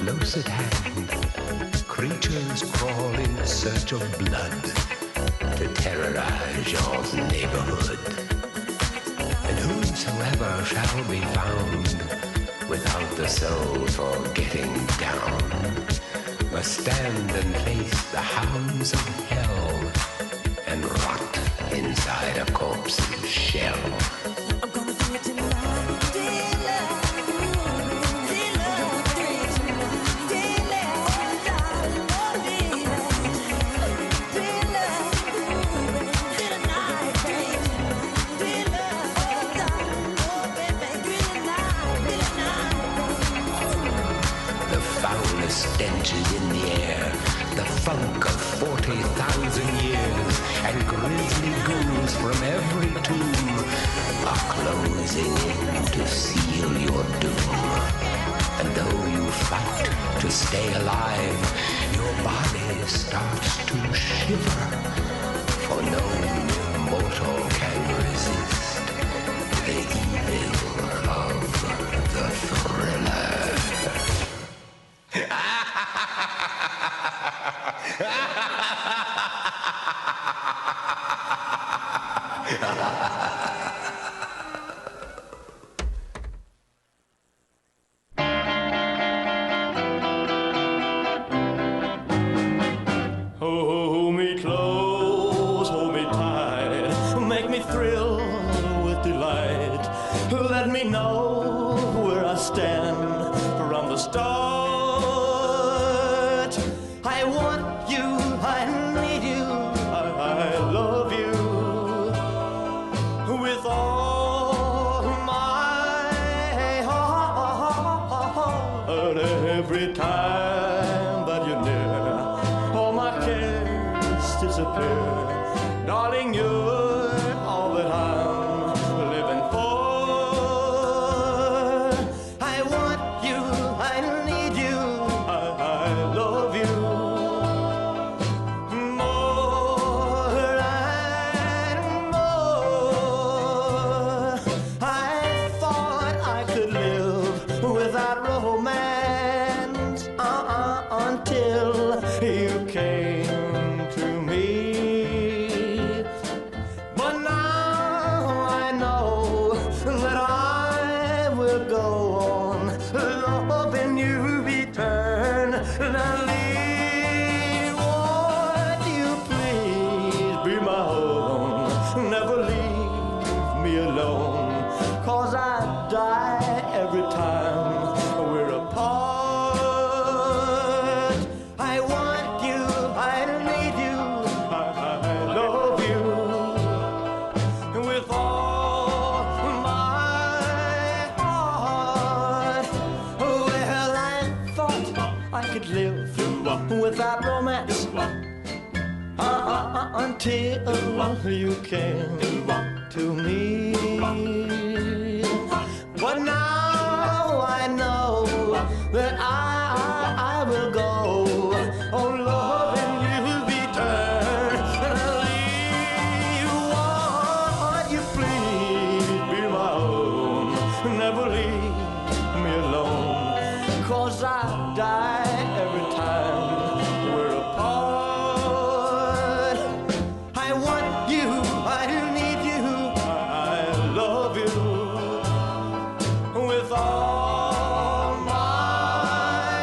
close at hand, creatures crawl in search of blood to terrorize your neighborhood. And whosoever shall be found without the soul for getting down must stand and face the hounds of hell and rot inside a corpse's shell. I'm gonna do it tonight, dealer. Stench is in the air, the funk of 40,000 years, and grisly ghouls from every tomb are closing in to seal your doom. And though you fight to stay alive, your body starts to shiver, for no mortal can resist the evil of the thriller. Hold me close, hold me tight, make me thrill with delight. Let me know where I stand from the start. I want you, I need you, I love you with all my heart. Every time that you're near, all my cares disappear. Darling, you're all that I'm living for. I want you, I need you, I love you more and more. I thought I could live without romance until you came to me. But now I know that I will go on loving you eternally. Won't you please be my own? Never leave me alone, 'cause I die every time we're apart. I want you, I need you, I love you with all my heart. Well, I thought I could live without romance until you came to me. But now I know that I will go on loving you eternally. Won't you please be my own? Never leave me alone, 'cause I die every time we're apart. I want you, I need you, I love you with all my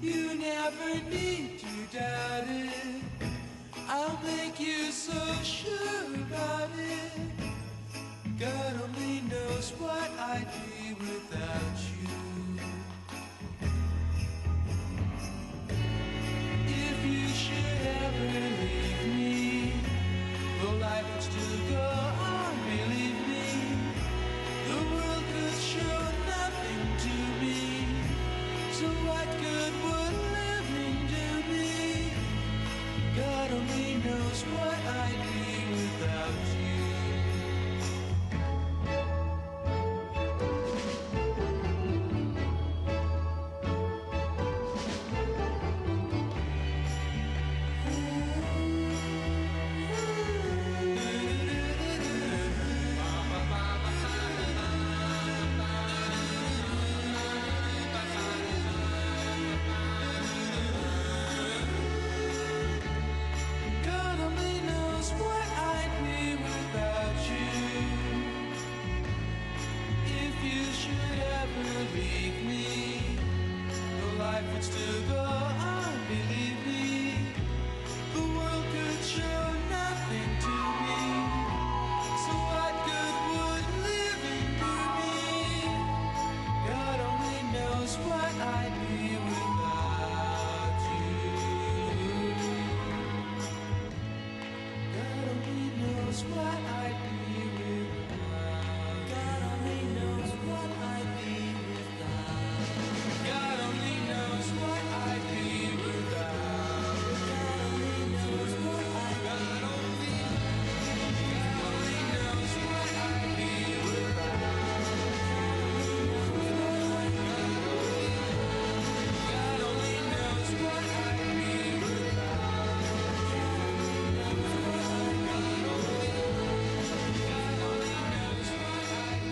You never need to doubt it. I'll make you so sure about it. God only knows what I'd be without you. If you should ever leave me, the life would still go on, believe me. The world could show nothing to me. So what good would living do me? God only knows what I'd be without you. God only knows what I'd be without you. If you should ever leave me, the life would still go on, believe me. The world could show nothing to me. So what good would living do me? God only knows what I'd be without you. God only knows what I'd be without. God only knows what I'd be without. God only knows what I'd be without. God only knows what I'd be. God only knows what I'd be without. God only knows what I'd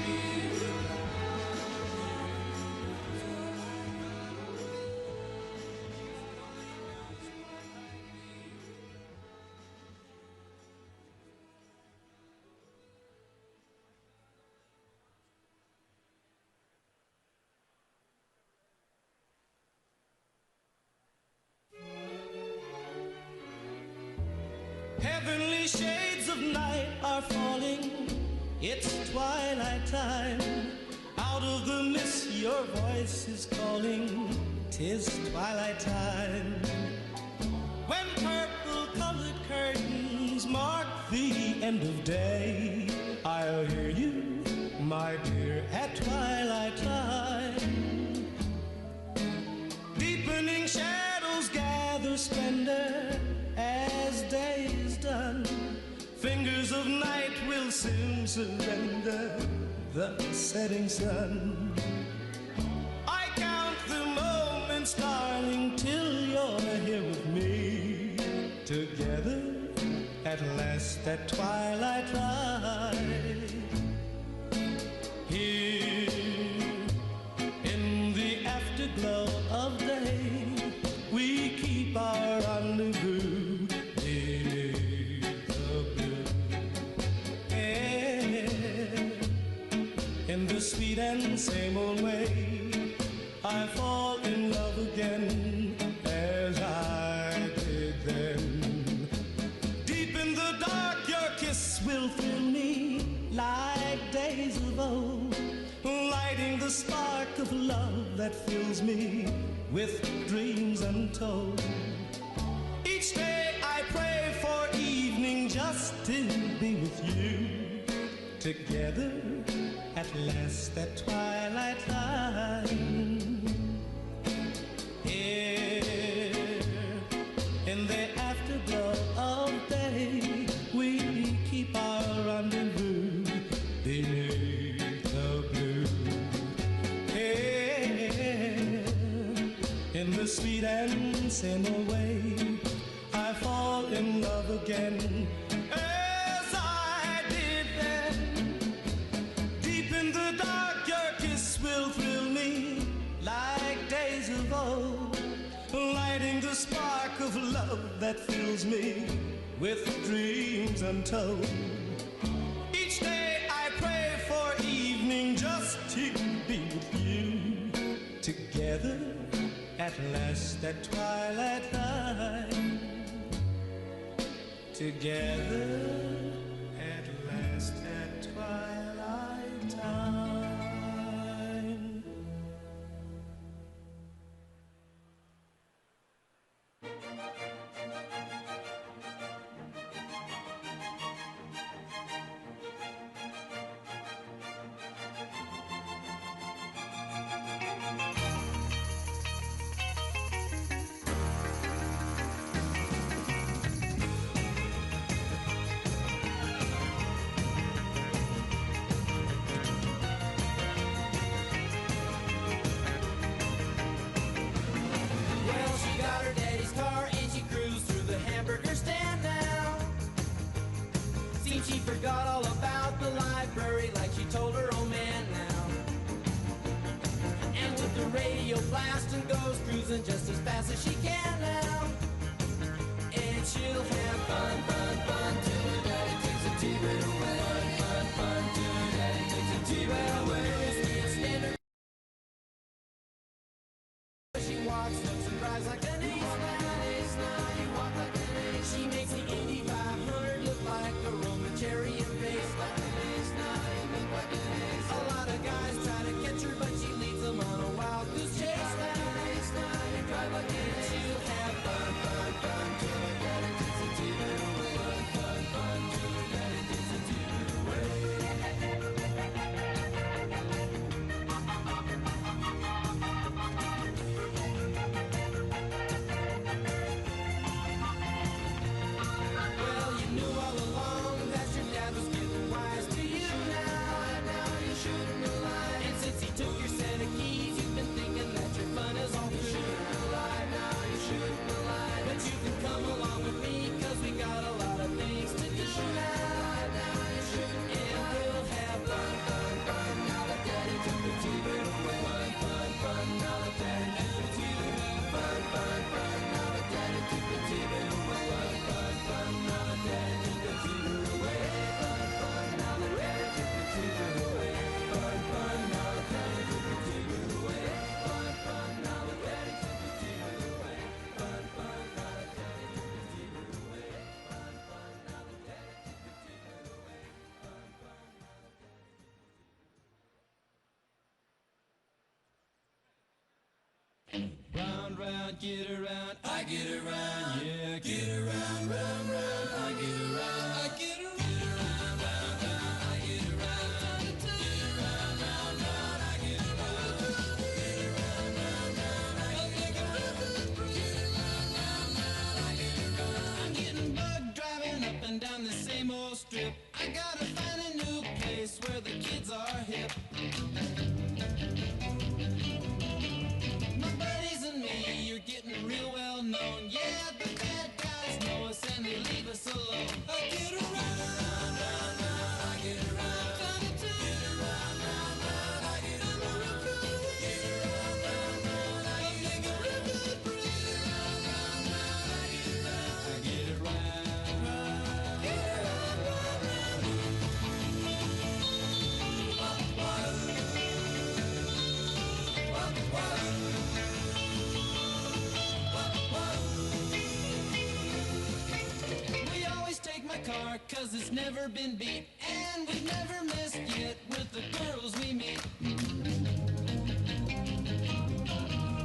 be without. Heavenly shades of night are falling. It's twilight time. Out of the mist your voice is calling. 'Tis twilight time. When purple colored curtains mark the end of day, I'll hear you, my dear, at twilight time. Deepening shadows gather splendor as day is done. Fingers of night will soon surrender the setting sun. I count the moments, darling, till you're here with me. Together at last at twilight light. Here in the afterglow of day, we keep our rendezvous beneath the blue air. In the sweet and same old way, I fall in love again as I did then. Deep in the dark, your kiss will fill me like days of old, lighting the spark of love that fills me with dreams untold. Each day I pray for evening just to be with you. Together at last at twilight time. Here in the afterglow of day, we keep our rendezvous beneath the blue. Here in the sweet and same old way, I fall in love again as I did then. Deep in the dark, your kiss will thrill me like days of old, lighting the spark of love that fills me with dreams untold. Each day I pray for evening just to be with you. Together At last at twilight time, together at last at twilight time. Well, she got her daddy's car and she cruised through the hamburger stand now. Seems she forgot all about the library like she told her old man now. And with the radio blasting goes cruising just as fast as she can now. And she'll have fun, fun, fun till her daddy takes a T-bird away. Fun, fun, fun till her daddy takes a T-bird away. She walks, looks and drives like an ace now, you walk like an ace. She makes the Indy 500 look like a Roman chariot race. Like an ace now, you look like an ace. A lot of guys try to catch her, but she leads them on a wild goose chase. Like an ace now, you drive like an ace. She'll have fun, fun, fun till her daddy takes a T-bird away. Fun, fun, fun till her daddy takes a T-bird away. Well, you knew all along that your dad was getting wise to you now. Now you shouldn't have lied. And since he took your set of keys, you've been thinking that your fun is all through. You shouldn't have lied. Now you shouldn't have lied. But you can come along with me, cause we got a lot of things to do now. Now you shouldn't. And we'll have fun, fun, fun. Now that daddy took the T-bird away. Fun, fun, fun. Now that daddy took the T-bird away. Fun, fun, fun. Now that daddy took the T-bird away. Fun, fun, fun. Now that daddy took the T-bird away. Fun, fun. Now that daddy took the T-bird away. Fun, fun. Now that daddy took the T-bird away. Fun, fun. Now that daddy took the T-bird away. Fun, fun. Now that daddy took the T-bird away. Fun, fun. Now that daddy took the T-bird away. Fun, fun. Round, round, get around, I get around, yeah, get around, round, round, I get around, I get around, round, round, I get around, get around, round, round, I get around, get around, round, round, I get around, get around, round, round, I get around. I'm getting bugged driving up and down the same old strip. I gotta find a new place where the kids are hip. My buddies and me, you're getting real well known. Yeah, the bad guys know us and they leave us alone. I get around, round, round, round, I get around. Get around, round, round, I get around. Get around, round, round, I get around. Get around, round, round, I get around. I get around. Get around, round, round. We always take my car, cause it's never been beat. And we've never missed yet with the girls we meet.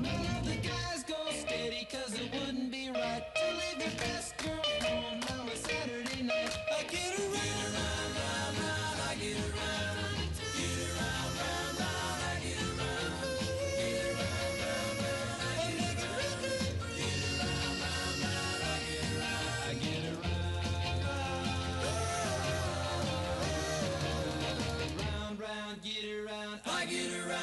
None of the guys go steady, cause it wouldn't be right to leave your best girl home on a Saturday night. I get around, round, round, round, I get around. Get around, round, round, I get around. Get around, round, round, I get around. Get around, round, round, I get around. I get around. Round, round, get around. I get around.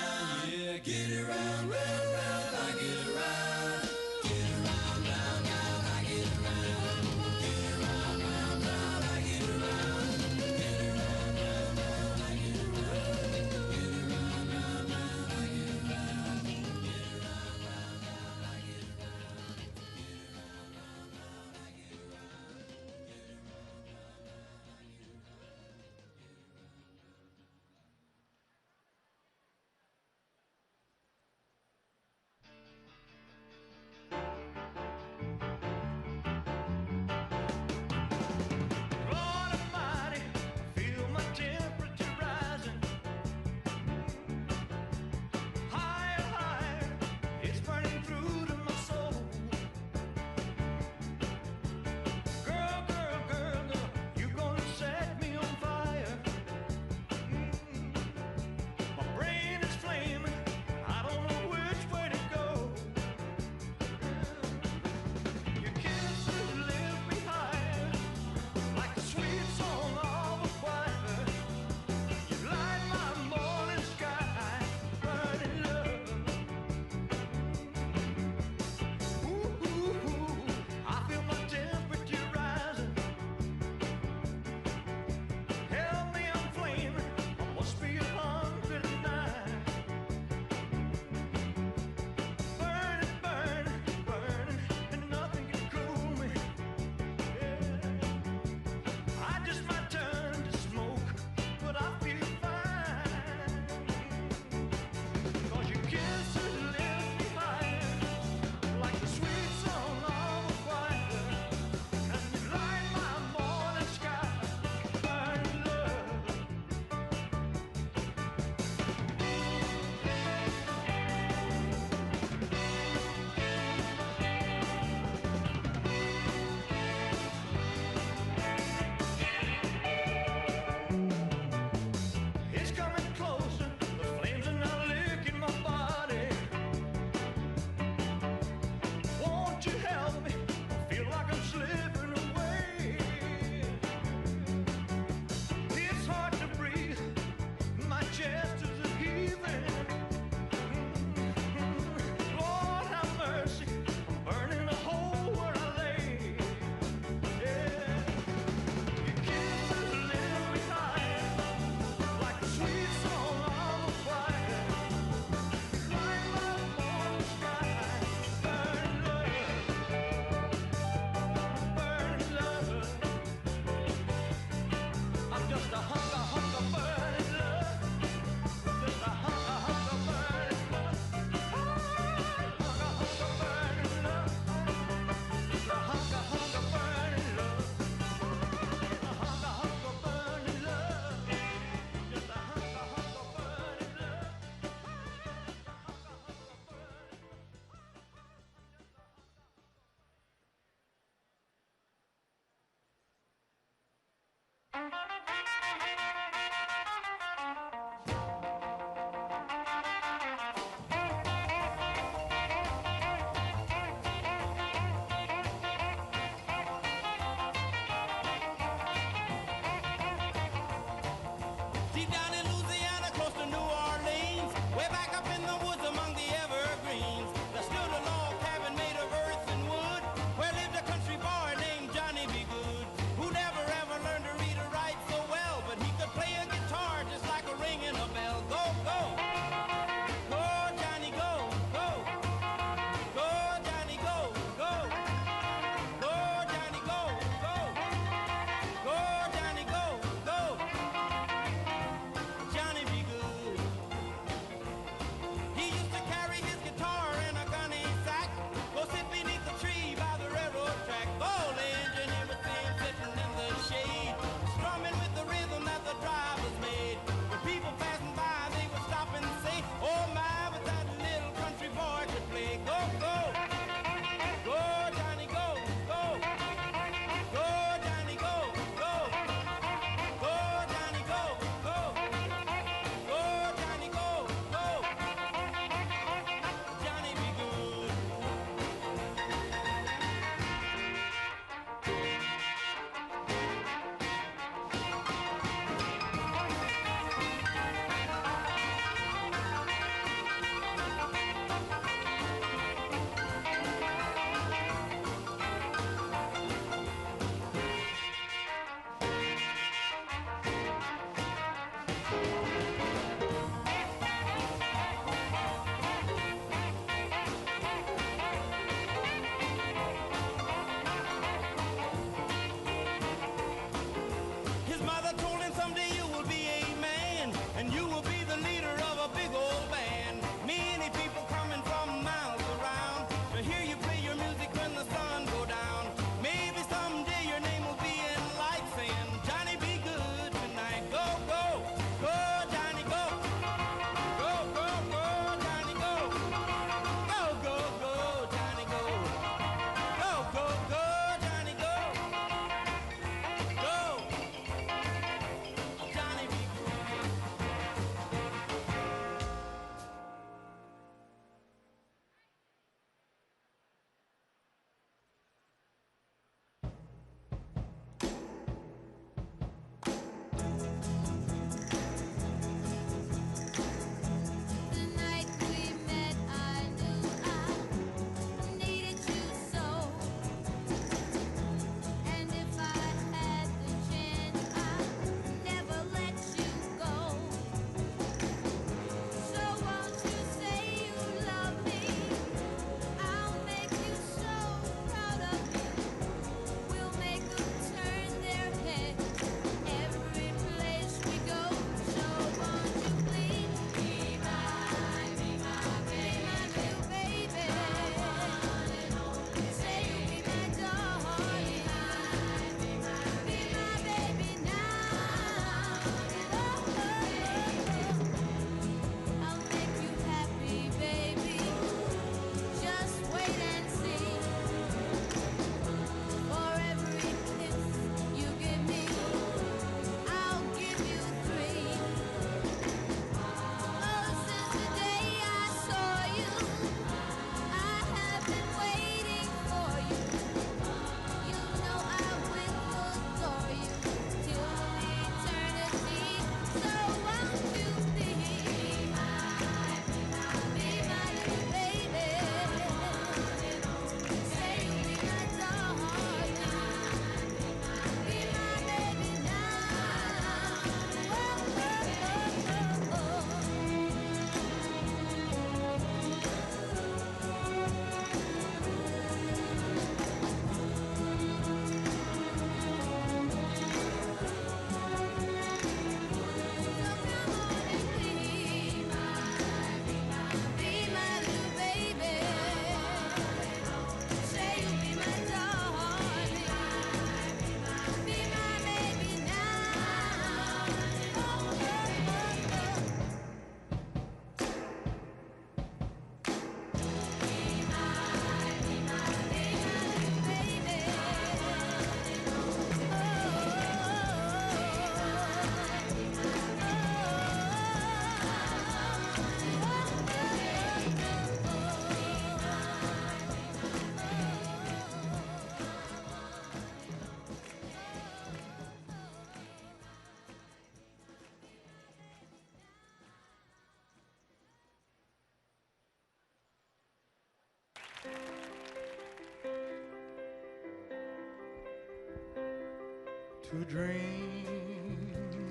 to dream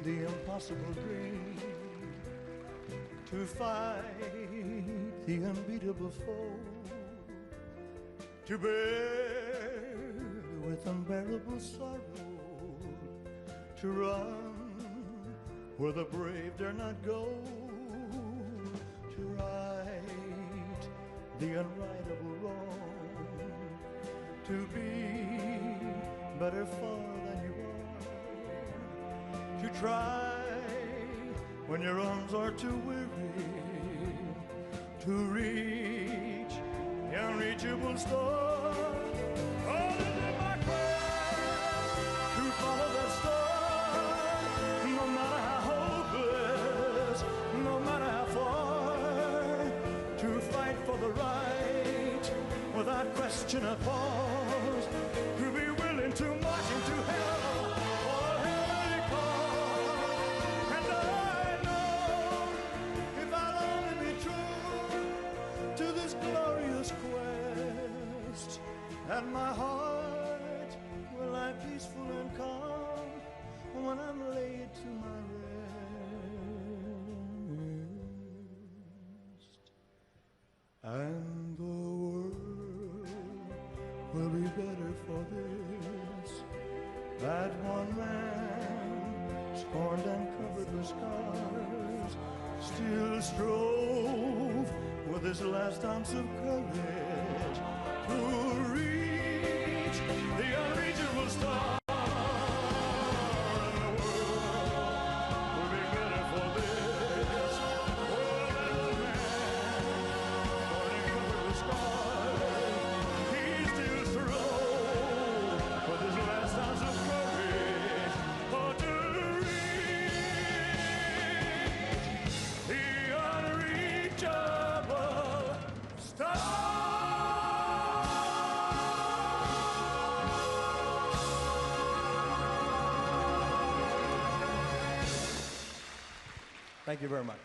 the impossible dream, to fight the unbeatable foe, to bear with unbearable sorrow, to run where the brave dare not go, to right the unrightable wrong, to be better far than you are, to try when your arms are too weary, to reach the unreachable star. Oh, this is my quest to follow that star, no matter how hopeless, no matter how far, to fight for the right without question or pause, to be willing to march into hell for a heavenly cause. And I know if I'll only be true to this glorious quest, that my heart will lie peaceful and calm when I'm laid to my rest. And the world will be better for this, that one man, scorned and covered with scars, still strove with his last ounce of courage to reach the unreachable star. And the world will be better for this. Oh, that one man, scorned and covered with scars, he still strove with his last ounce of courage, oh, to reach the unreachable star. Thank you very much.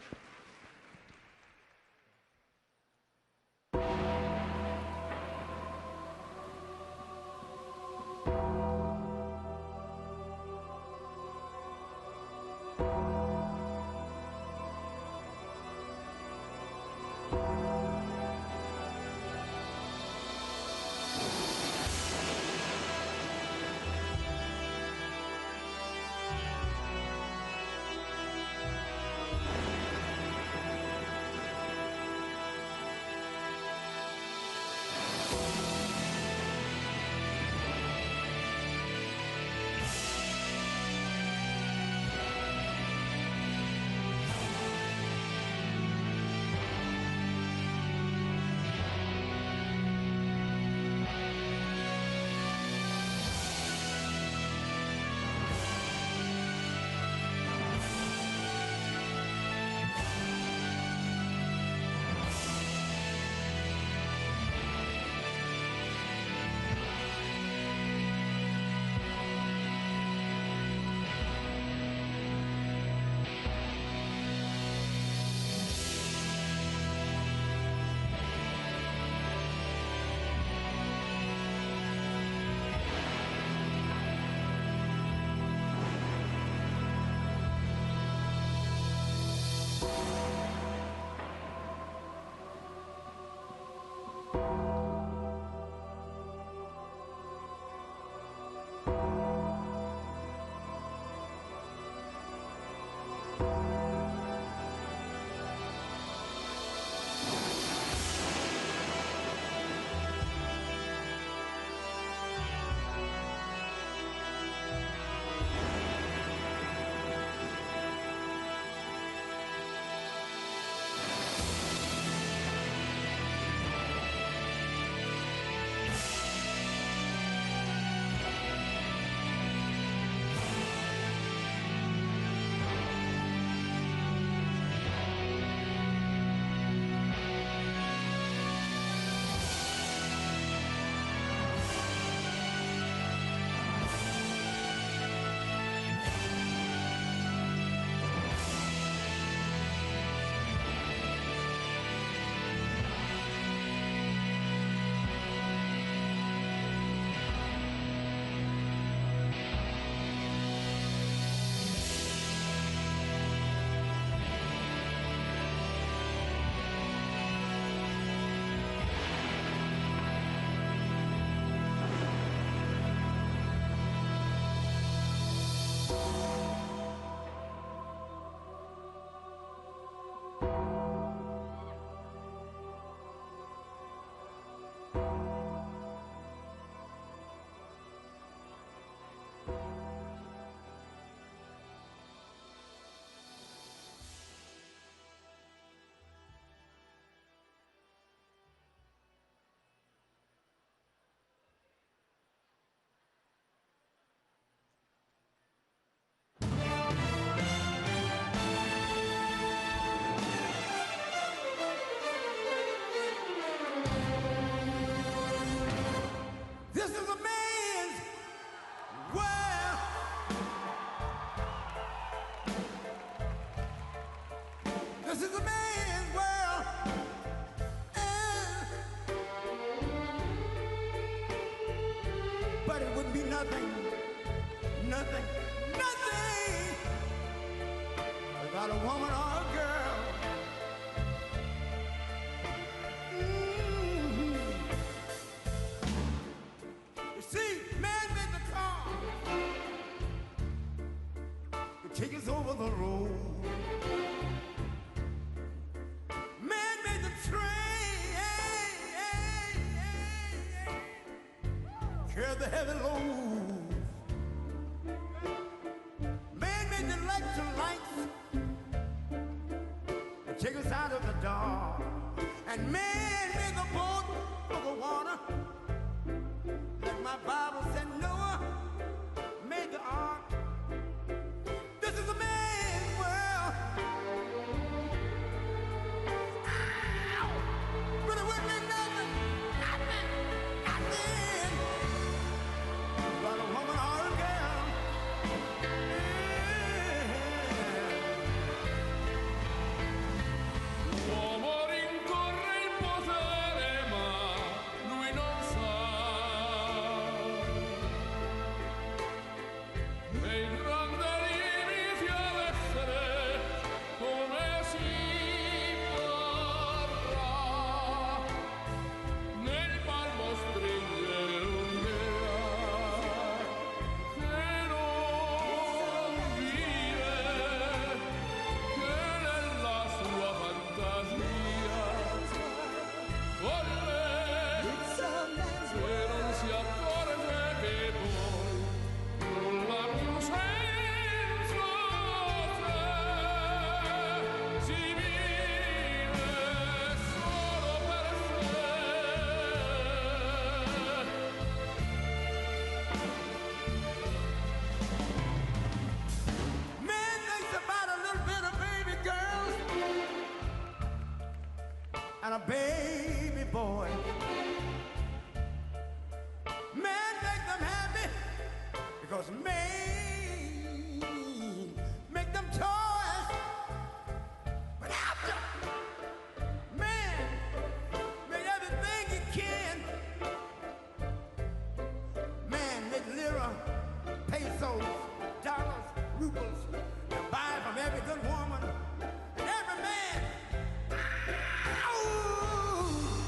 This is a man's world. This is a man's world. But it would be nothing, nothing, nothing without a woman or a girl. You see, man made the car to take us over the road. Man made the train, carry the heavy load. Man made the electric lights to take us out of the dark. And man made the boat for the water. Like my Bible said, Noah made the ark. This is a man's world. Ow! But it wouldn't be nothing, nothing, nothing but a woman or a girl. L'uomo rincorre il potere, ma lui non sa. Nei grandi limiti ad essere come si vorrà. Nel palmo stringere l'unghera che non vive, che nella sua fantasia volle, se non si accorge che poi nulla più senza te, si vive solo per sé. Man thinks about a little bit of baby girls and a baby boy. Man make them happy because man make them toys. But after man made everything he can, man make lira, pesos, dollars, rubles, and buy from every good woman and every man. Ow!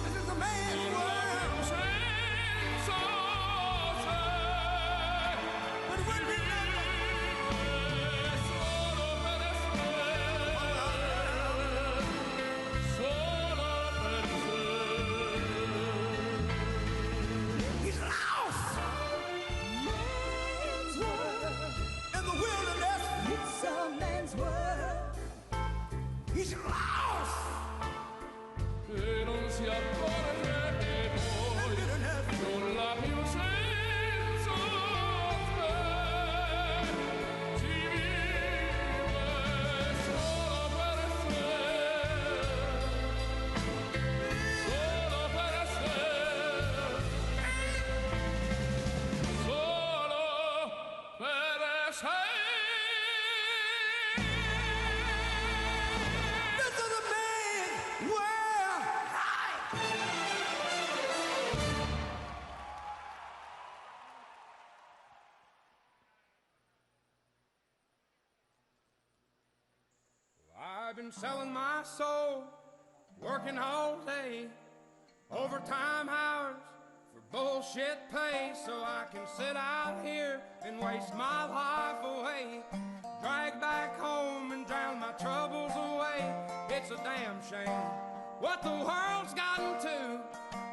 This is a man's world. Senza te, But it wouldn't be nothing. solo per sé, solo per sé. He's lost in the wilderness. It's a man's world. He's lost E non si accorge che in poi bitterness. nulla più senza te, si vive solo per sé, solo per sé, solo per sé. This is a man's world. I've been selling my soul, working all day, overtime hours for bullshit pay, so I can sit out here and waste my life away, drag back home and drown my troubles away. It's a damn shame what the world's gotten to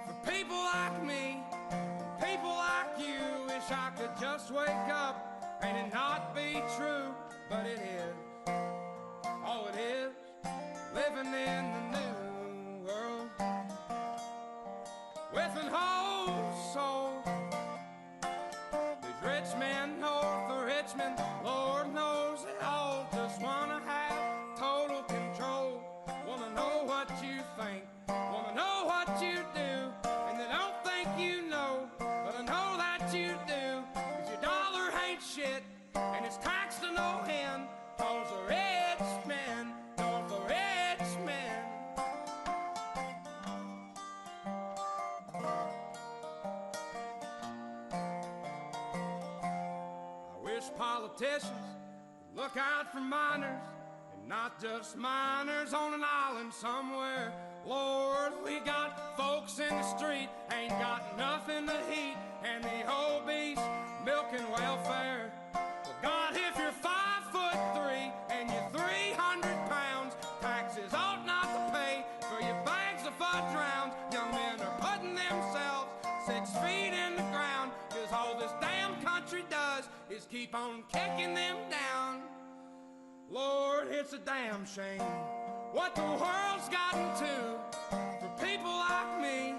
for people like me, people like you. Wish I could just wake up and it not be true, but it is. Oh, it is living in the new world with an whole soul. These rich men north of Richmond, Lord knows they all just wanna have total control. Wanna know what you think, wanna know what you do, and they don't think you know. wish politicians would look out for miners, and not just miners on an island somewhere. Lord, we got folks in the street, ain't got nothing to eat, and the obese milking welfare. Well, God, if you're 5'3" and you're 300 pounds, taxes ought not to pay for your bags of fudge rounds. Young men are putting themselves 6 feet in the ground, 'cause all this damn country does is keep on kicking them down. Lord, it's a damn shame what the world's gotten to for people like me,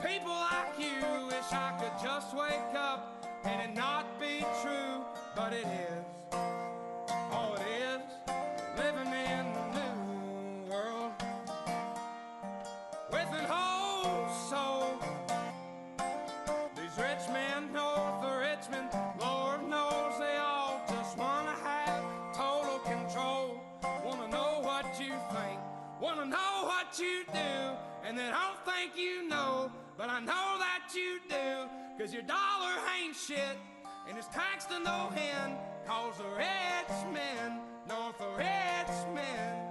people like you. Wish I could just wake up and it not be true, but it is. Oh, it is living in the new world with an whole soul. These rich men north of Richmond, Lord knows they all just wanna have total control. Wanna know what you think, wanna know what you do, and they don't think you know, but I know that you do. 'Cause your dollar ain't shit, and it's taxed to no end, 'cause the rich men north of Richmond.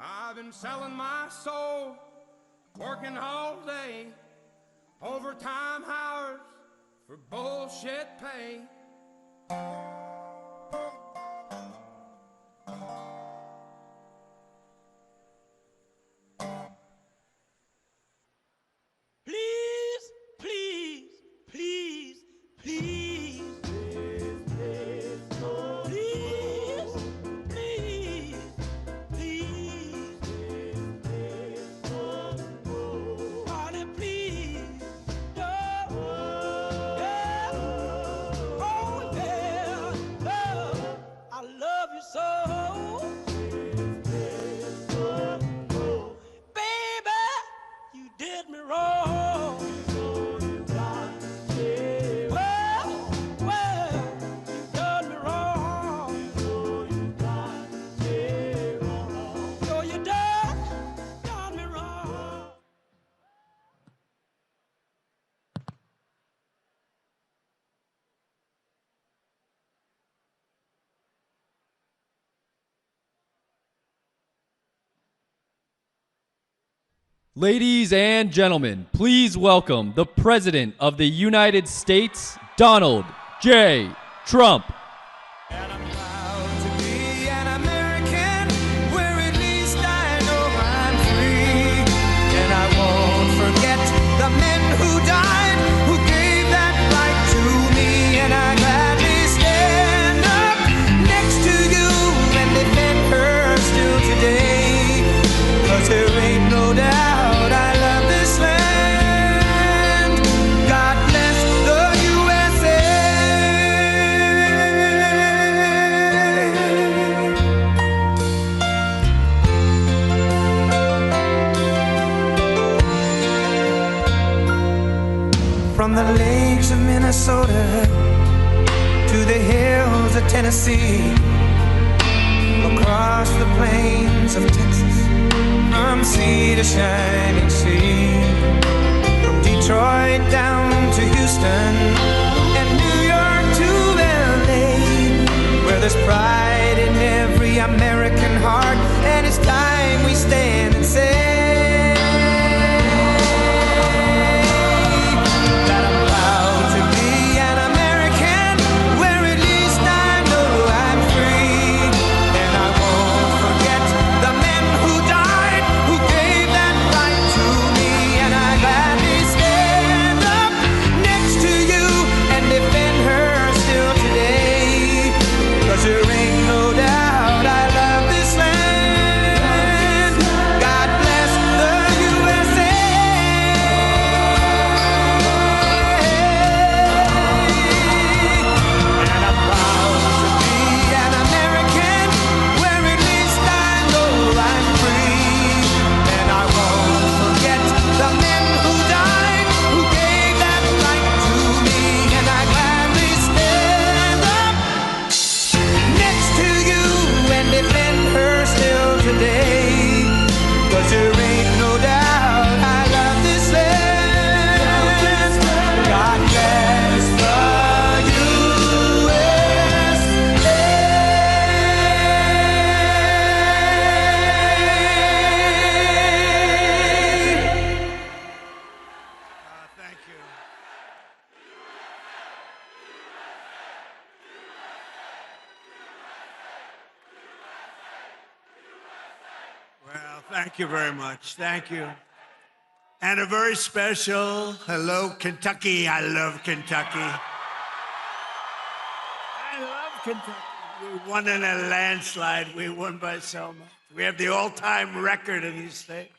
I've been selling my soul, working all day, overtime hours for bullshit pay. Please, please, please, please. Ladies and gentlemen, please welcome the President of the United States, Donald J. Trump. And I'm proud to be an American, where at least I know I'm free. And I won't forget the men who died, who gave that right to me. And I gladly stand up next to you and defend her still today. 'Cause there ain't no doubt I love this land. God bless the USA. From the lakes of Minnesota to the hills of Tennessee, across the plains of Texas, from sea to shining sea, from Detroit down to Houston and New York to LA, where there's pride in every American heart, and it's time we stand and say that I'm proud to be an American, where at least I know I'm free. And I won't forget the men who died, who gave that right to me. And I gladly stand up next to you and defend her still today. 'Cause there ain't no doubt I love this land. you. Well, thank you very much. Thank you. And a very special hello, Kentucky. I love Kentucky. I love Kentucky. We won in a landslide. We won by so much. We have the all-time record in these states.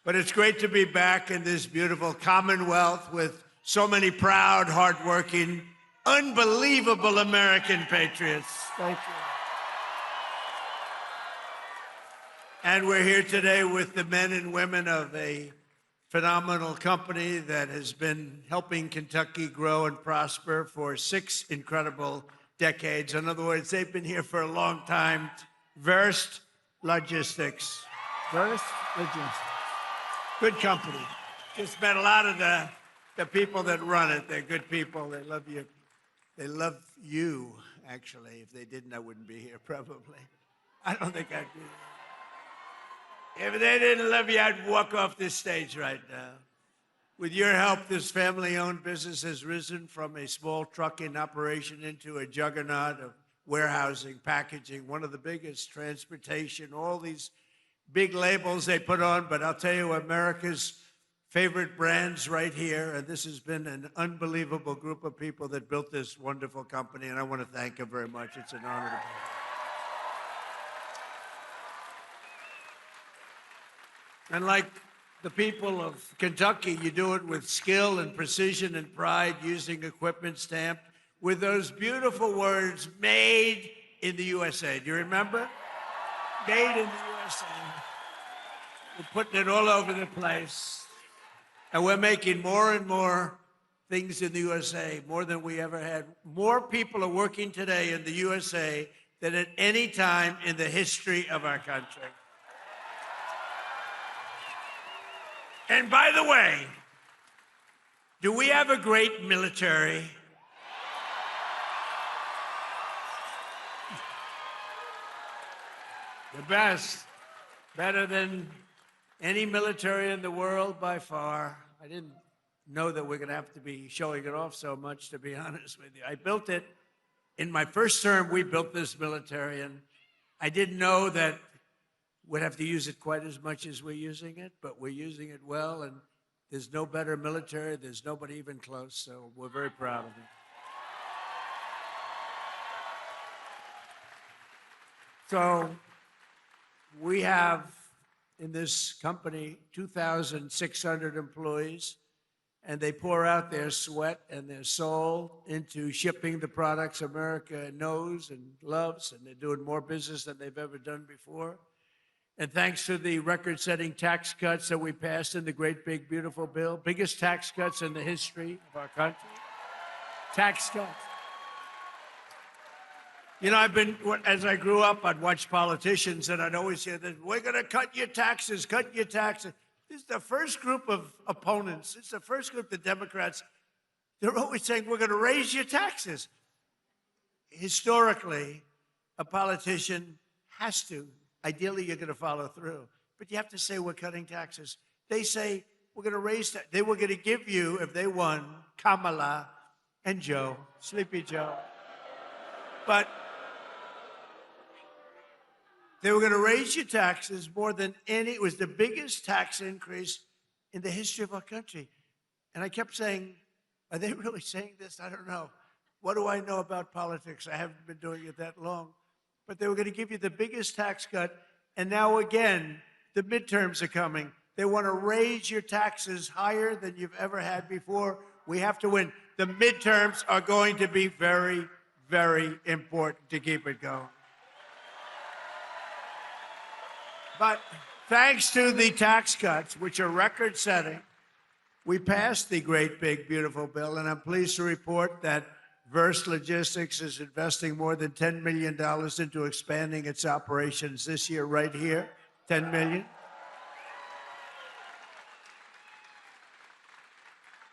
But it's great to be back in this beautiful Commonwealth with so many proud, hardworking, unbelievable American patriots. Thank you. And we're here today with the men and women of a phenomenal company that has been helping Kentucky grow and prosper for 6 incredible decades. In other words, they've been here for a long time. Vertex Logistics. Vertex Logistics. Good company. Just met a lot of the people that run it. They're good people. They love you. They love you, actually. If they didn't, I wouldn't be here, probably. I don't think I'd be here. If they didn't love you, I'd walk off this stage right now. With your help, this family-owned business has risen from a small trucking operation into a juggernaut of warehousing, packaging, one of the biggest, transportation, all these big labels they put on. But I'll tell you, America's favorite brands right here, and this has been an unbelievable group of people that built this wonderful company, and I want to thank them very much. It's an honor to be here. And like the people of Kentucky, you do it with skill and precision and pride, using equipment stamped with those beautiful words, made in the USA. Do you remember? Made in the USA. We're putting it all over the place. And we're making more and more things in the USA, more than we ever had. More people are working today in the USA than at any time in the history of our country. And by the way, do we have a great military? The best. Better than any military in the world by far. I didn't know that we're going to have to be showing it off so much, to be honest with you. I built it. In my first term, we built this military, and I didn't know that we'd have to use it quite as much as we're using it, but we're using it well, and there's no better military. There's nobody even close, so we're very proud of it. So we have in this company 2,600 employees, and they pour out their sweat and their soul into shipping the products America knows and loves, and they're doing more business than they've ever done before. And thanks to the record-setting tax cuts that we passed in the great, big, beautiful bill, biggest tax cuts in the history of our country. Tax cuts. You know, as I grew up, I'd watch politicians, and I'd always hear that, we're going to cut your taxes, cut your taxes. This is the first group of opponents. It's the first group, the Democrats. They're always saying, we're going to raise your taxes. Historically, a politician has to. Ideally, you're going to follow through. But you have to say, we're cutting taxes. They say, we're going to raise that. They were going to give you, if they won, Kamala and Joe, Sleepy Joe. But they were going to raise your taxes more than any. It was the biggest tax increase in the history of our country. And I kept saying, are they really saying this? I don't know. What do I know about politics? I haven't been doing it that long. But they were going to give you the biggest tax cut. And now again, the midterms are coming. They want to raise your taxes higher than you've ever had before. We have to win. The midterms are going to be very, very important to keep it going. But thanks to the tax cuts, which are record-setting, we passed the great, big, beautiful bill, and I'm pleased to report that Vertex Logistics is investing more than $10 million into expanding its operations this year, right here, $10 million.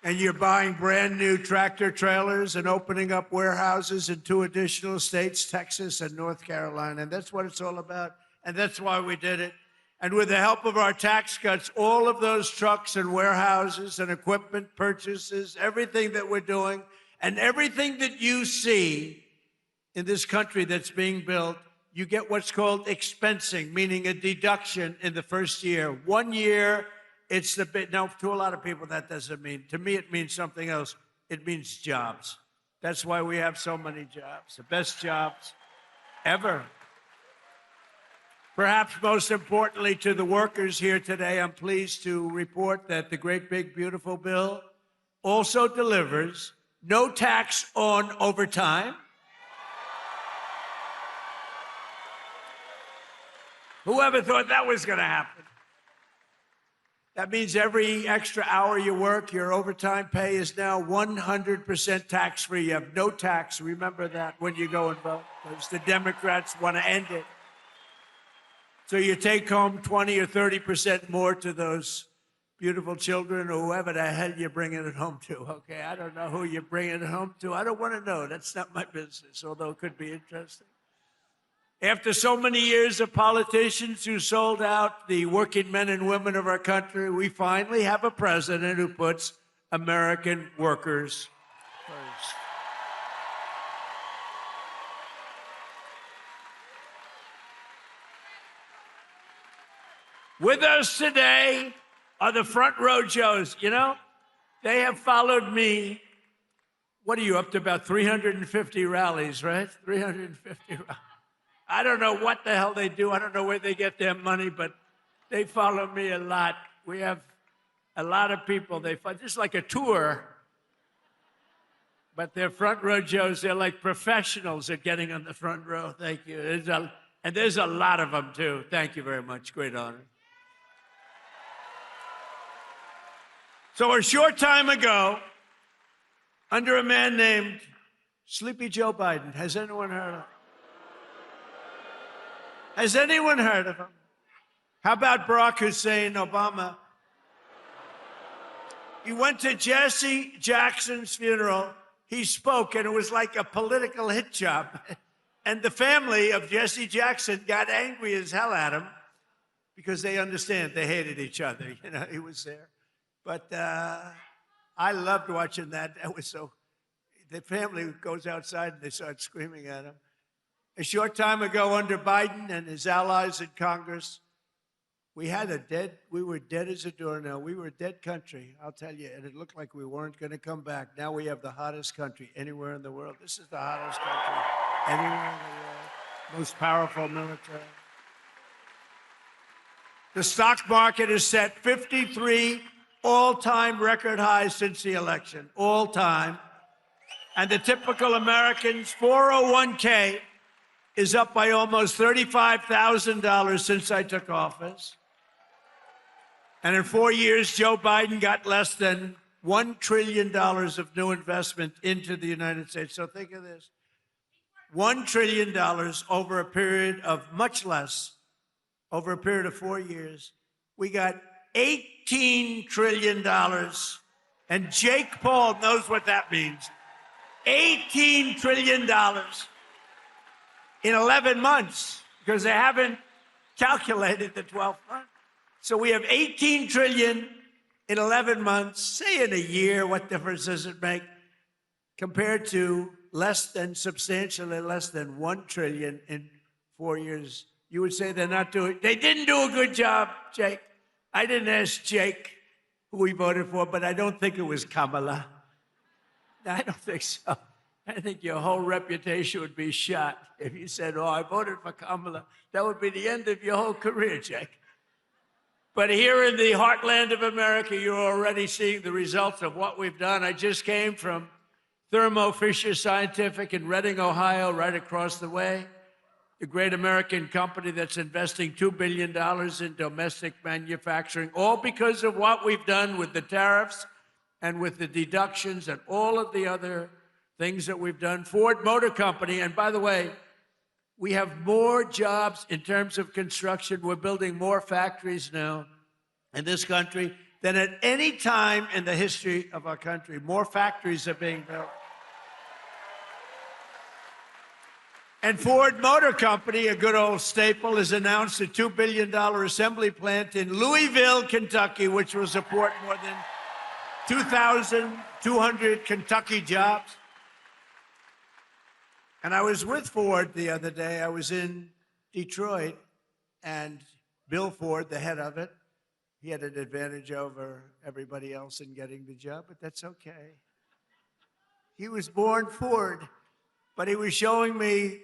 And you're buying brand new tractor trailers and opening up warehouses in 2 additional states, Texas and North Carolina. And that's what it's all about. And that's why we did it. And with the help of our tax cuts, all of those trucks and warehouses and equipment purchases, everything that we're doing, and everything that you see in this country that's being built, you get what's called expensing, meaning a deduction in the first year. 1 year, it's the bit. Now, to a lot of people, that doesn't mean. To me, it means something else. It means jobs. That's why we have so many jobs, the best jobs ever. Perhaps most importantly to the workers here today, I'm pleased to report that the great big beautiful bill also delivers no tax on overtime. Whoever thought that was going to happen? That means every extra hour you work, your overtime pay is now 100% tax-free. You have no tax. Remember that when you go and vote, because the Democrats want to end it. So you take home 20 or 30% more to those beautiful children or whoever the hell you're bringing it home to, okay? I don't know who you're bringing it home to. I don't want to know. That's not my business, although it could be interesting. After so many years of politicians who sold out the working men and women of our country, we finally have a president who puts American workers first. With us today are the front row Joes. You know, they have followed me. What are you up to? About 350 rallies, right? 350 rallies. I don't know what the hell they do. I don't know where they get their money, but they follow me a lot. We have a lot of people. They follow, just like a tour, but they're front row Joes. They're like professionals at getting on the front row. Thank you. And there's a lot of them, too. Thank you very much. Great honor. So a short time ago, under a man named Sleepy Joe Biden, has anyone heard of him? Has anyone heard of him? How about Barack Hussein Obama? He went to Jesse Jackson's funeral. He spoke, and it was like a political hit job. And the family of Jesse Jackson got angry as hell at him because they understand they hated each other. You know, he was there. But I loved watching that. That was so. The family goes outside and they start screaming at him. A short time ago, under Biden and his allies in Congress, we were dead as a doornail. We were a dead country, I'll tell you, and it looked like we weren't going to come back. Now we have the hottest country anywhere in the world. This is the hottest country anywhere in the world. Most powerful military. The stock market has set 53 all-time record highs since the election, all time. And the typical American's 401k is up by almost $35,000 since I took office. And in 4 years, Joe Biden got less than $1 trillion of new investment into the United States. So think of this. $1 trillion over a period of much less, over a period of 4 years. We got $18 trillion. And Jake Paul knows what that means. $18 trillion in 11 months, because they haven't calculated the 12th month. So we have 18 trillion in 11 months. Say in a year, what difference does it make? Compared to substantially less than 1 trillion in 4 years. You would say they didn't do a good job, Jake. I didn't ask Jake who he voted for, but I don't think it was Kamala. I don't think so. I think your whole reputation would be shot if you said, oh, I voted for Kamala. That would be the end of your whole career, Jake. But here in the heartland of America, you're already seeing the results of what we've done. I just came from Thermo Fisher Scientific in Reading, Ohio, right across the way. The great American company that's investing $2 billion in domestic manufacturing, all because of what we've done with the tariffs and with the deductions and all of the other things that we've done. Ford Motor Company, and by the way, we have more jobs in terms of construction. We're building more factories now in this country than at any time in the history of our country. More factories are being built. And Ford Motor Company, a good old staple, has announced a $2 billion assembly plant in Louisville, Kentucky, which will support more than 2,200 Kentucky jobs. And I was with Ford the other day. I was in Detroit, and Bill Ford, the head of it, he had an advantage over everybody else in getting the job, but that's okay. He was born Ford, but he was showing me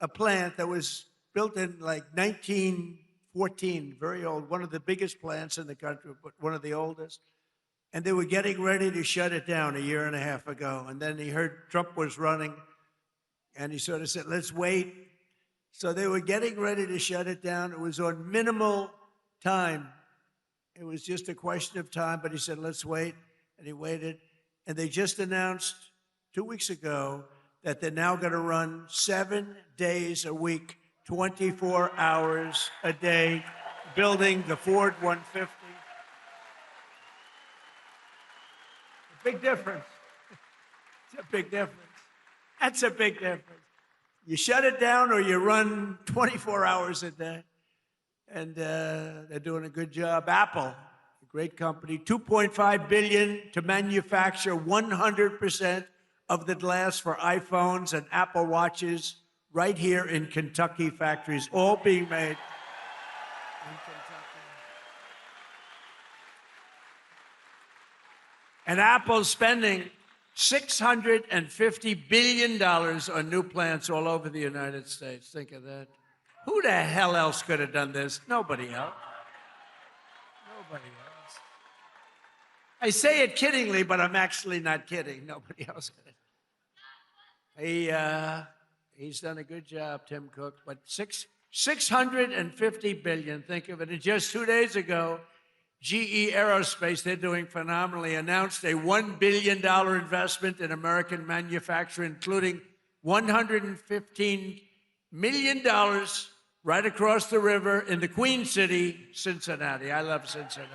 a plant that was built in like 1914, very old, one of the biggest plants in the country, but one of the oldest. And they were getting ready to shut it down a year and a half ago. And then he heard Trump was running, and he sort of said, let's wait. So they were getting ready to shut it down. It was on minimal time. It was just a question of time, but he said, let's wait. And he waited. And they just announced 2 weeks ago that they're now going to run 7 days a week, 24 hours a day, building the Ford 150. A big difference. It's a big difference. That's a big difference. You shut it down or you run 24 hours a day. And they're doing a good job. Apple, a great company, $2.5 billion to manufacture 100% of the glass for iPhones and Apple Watches right here in Kentucky factories, all being made in Kentucky. And Apple's spending $650 billion on new plants all over the United States. Think of that. Who the hell else could have done this? Nobody else. Nobody else. I say it kiddingly, but I'm actually not kidding. Nobody else could have. He's done a good job, Tim Cook. But $650 billion, think of it. And just 2 days ago, GE Aerospace, they're doing phenomenally, announced a $1 billion investment in American manufacturing, including $115 million right across the river in the Queen City, Cincinnati. I love Cincinnati.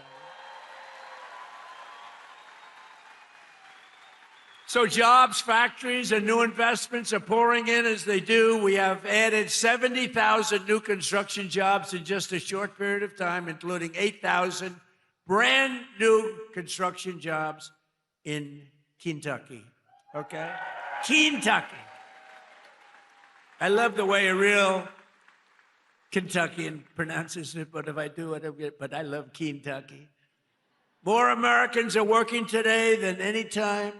So jobs, factories, and new investments are pouring in as they do. We have added 70,000 new construction jobs in just a short period of time, including 8,000 brand new construction jobs in Kentucky, okay? Kentucky. I love the way a real Kentuckian pronounces it, but if I do it, but I love Kentucky. More Americans are working today than any time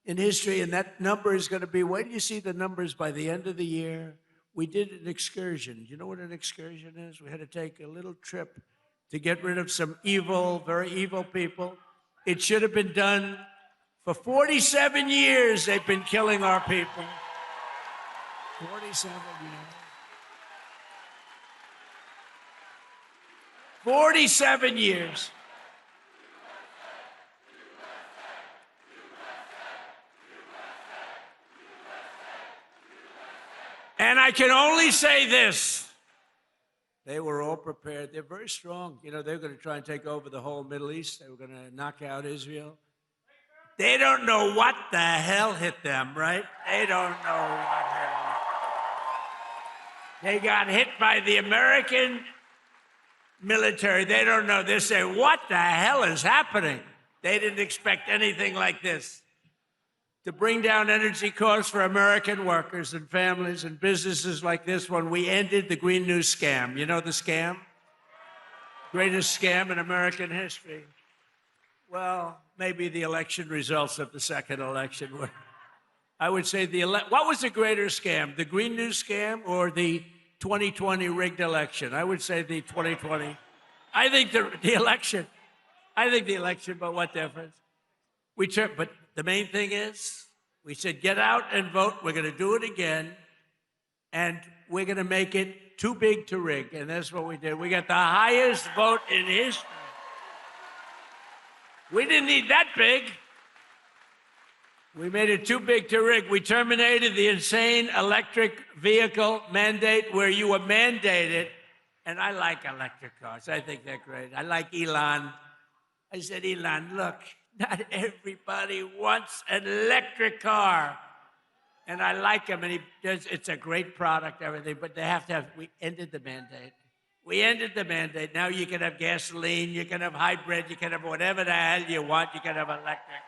in history, and that number is going to be, wait till you see the numbers by the end of the year. We did an excursion. You know what an excursion is? We had to take a little trip to get rid of some evil, very evil people. It should have been done for 47 years. They've been killing our people. 47 years. 47 years. And I can only say this. They were all prepared. They're very strong. You know, they're going to try and take over the whole Middle East. They were going to knock out Israel. They don't know what the hell hit them, right? They don't know what hit them. They got hit by the American military. They don't know. They say, what the hell is happening? They didn't expect anything like this. To bring down energy costs for American workers and families and businesses like this one, we ended the Green New Scam. You know the scam? Greatest scam in American history. Well, maybe the election results of the second election were. I would say what was the greater scam, the Green New Scam or the 2020 rigged election? I would say the 2020. I think the election. I think the election, but what difference? But the main thing is, we said, get out and vote. We're going to do it again, and we're going to make it too big to rig, and that's what we did. We got the highest vote in history. We didn't need that big. We made it too big to rig. We terminated the insane electric vehicle mandate where you were mandated, and I like electric cars. I think they're great. I like Elon. I said, Elon, look, not everybody wants an electric car. And I like him, and it's a great product, everything, but they have to have, we ended the mandate. We ended the mandate. Now you can have gasoline, you can have hybrid, you can have whatever the hell you want, you can have electric.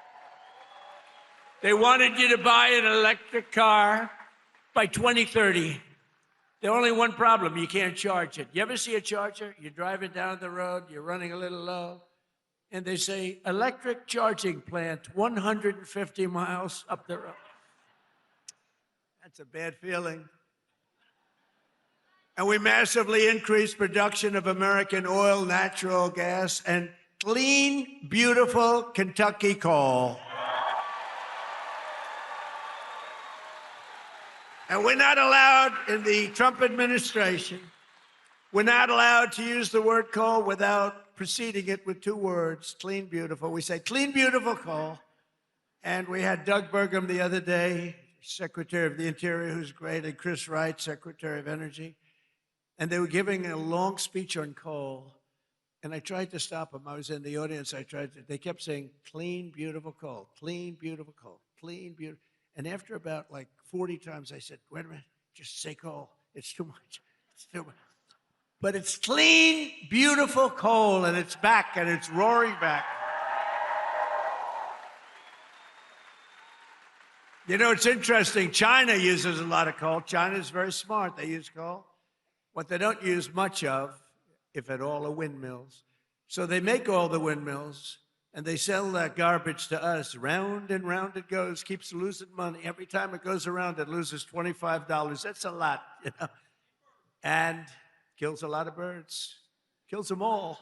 They wanted you to buy an electric car by 2030. There's only one problem, you can't charge it. You ever see a charger? You're driving down the road, you're running a little low, and they say, electric charging plant, 150 miles up the road. That's a bad feeling. And we massively increased production of American oil, natural gas, and clean, beautiful Kentucky coal. And we're not allowed in the Trump administration, we're not allowed to use the word coal without preceding it with two words, clean, beautiful. We say clean, beautiful coal. And we had Doug Burgum the other day, Secretary of the Interior, who's great, and Chris Wright, Secretary of Energy. And they were giving a long speech on coal. And I tried to stop them. I was in the audience. They kept saying, clean, beautiful coal, clean, beautiful coal, clean, beautiful. And after about like 40 times, I said, wait a minute, just say coal. It's too much. It's too much. But it's clean, beautiful coal, and it's back, and it's roaring back. You know, it's interesting. China uses a lot of coal. China's very smart. They use coal. What they don't use much of, if at all, are windmills. So they make all the windmills, and they sell that garbage to us. Round and round it goes, keeps losing money. Every time it goes around, it loses $25. That's a lot, you know. And kills a lot of birds. Kills them all.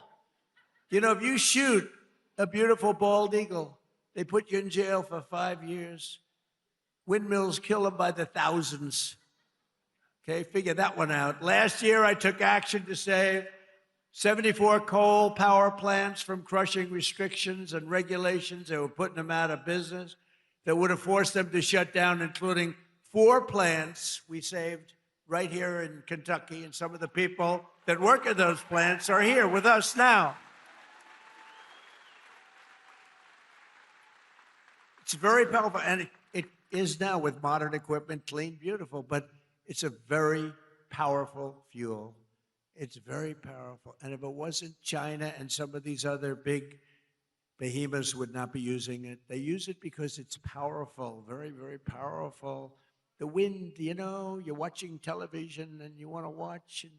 You know, if you shoot a beautiful bald eagle, they put you in jail for 5 years. Windmills kill them by the thousands. Okay, figure that one out. Last year, I took action to save 74 coal power plants from crushing restrictions and regulations that were putting them out of business, that would have forced them to shut down, including 4 plants we saved right here in Kentucky. And some of the people that work at those plants are here with us now. It's very powerful, and it is now with modern equipment, clean, beautiful, but it's a very powerful fuel. It's very powerful. And if it wasn't China and some of these other big behemoths would not be using it. They use it because it's powerful, very, very powerful. The wind, you know, you're watching television and you want to watch, and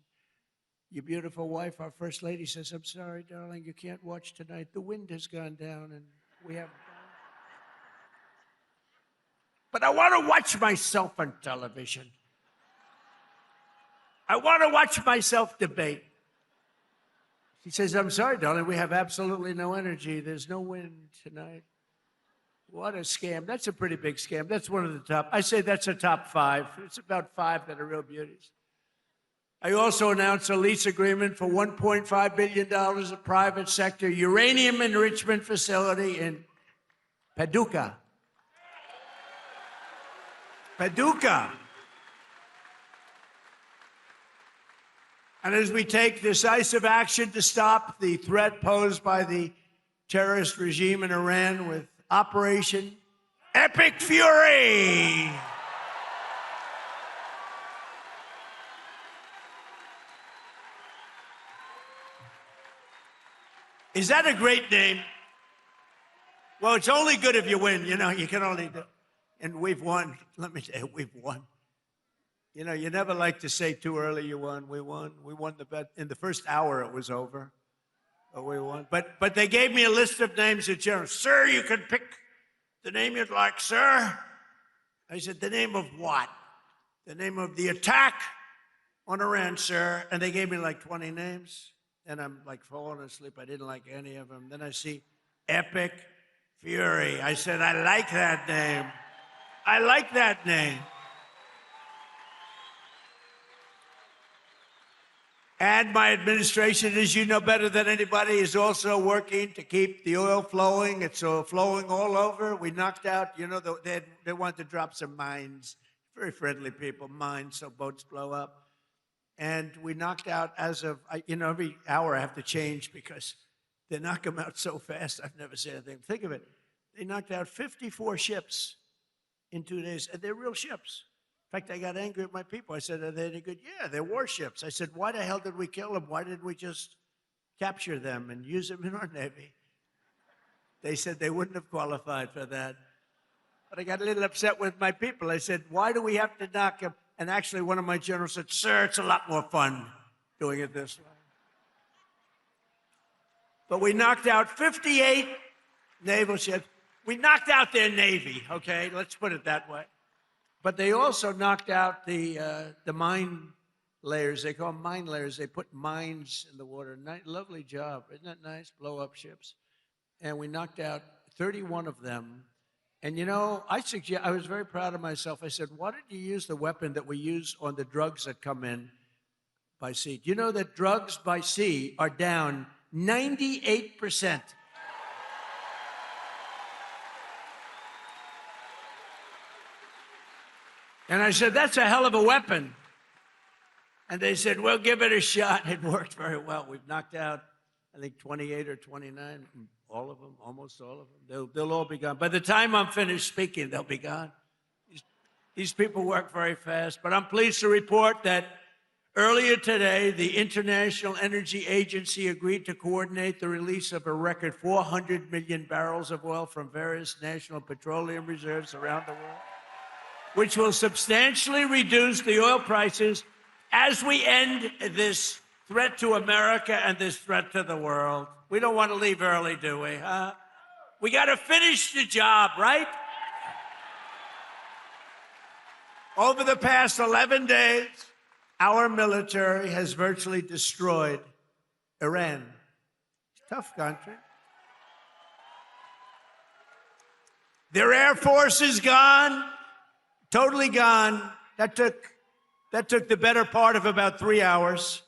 your beautiful wife, our First Lady, says, I'm sorry, darling, you can't watch tonight. The wind has gone down and we have... But I want to watch myself on television. I want to watch myself debate. She says, I'm sorry, darling, we have absolutely no energy. There's no wind tonight. What a scam. That's a pretty big scam. That's one of the top. I say that's a top 5. It's about 5 that are real beauties. I also announced a lease agreement for $1.5 billion of private sector uranium enrichment facility in Paducah. Paducah. And as we take decisive action to stop the threat posed by the terrorist regime in Iran with Operation Epic Fury. Is that a great name? Well, it's only good if you win. You know, you can only do. And we've won. Let me tell you, we've won. You know, you never like to say too early you won. We won. We won the bet. In the first hour, it was over. But we won. But they gave me a list of names at general. Sir, you can pick the name you'd like, sir. I said, the name of what? The name of the attack on Iran, sir. And they gave me like 20 names. And I'm like falling asleep. I didn't like any of them. Then I see Epic Fury. I said, I like that name. I like that name. And my administration, as you know better than anybody, is also working to keep the oil flowing. It's flowing all over. We knocked out, you know, they want to drop some mines. Very friendly people, mines, so boats blow up. And we knocked out as of, you know, every hour I have to change because they knock them out so fast. I've never seen anything. Think of it. They knocked out 54 ships in 2 days. And they're real ships. In fact, I got angry at my people. I said, are they any good? Yeah, they're warships. I said, why the hell did we kill them? Why didn't we just capture them and use them in our Navy? They said they wouldn't have qualified for that. But I got a little upset with my people. I said, why do we have to knock them? And actually, one of my generals said, sir, it's a lot more fun doing it this way. But we knocked out 58 naval ships. We knocked out their Navy, okay? Let's put it that way. But they also knocked out the mine layers. They call them mine layers. They put mines in the water. Lovely job. Isn't that nice? Blow up ships. And we knocked out 31 of them. And you know, I was very proud of myself. I said, why didn't you use the weapon that we use on the drugs that come in by sea? Do you know that drugs by sea are down 98%? And I said, that's a hell of a weapon. And they said, well, give it a shot. It worked very well. We've knocked out, I think, 28 or 29, all of them, almost all of them. They'll all be gone. By the time I'm finished speaking, they'll be gone. These people work very fast. But I'm pleased to report that earlier today, the International Energy Agency agreed to coordinate the release of a record 400 million barrels of oil from various national petroleum reserves around the world, which will substantially reduce the oil prices as we end this threat to America and this threat to the world. We don't want to leave early, do we? We got to finish the job, right? Over the past 11 days, our military has virtually destroyed Iran. Tough country. Their Air Force is gone. Totally gone. That took the better part of about 3 hours.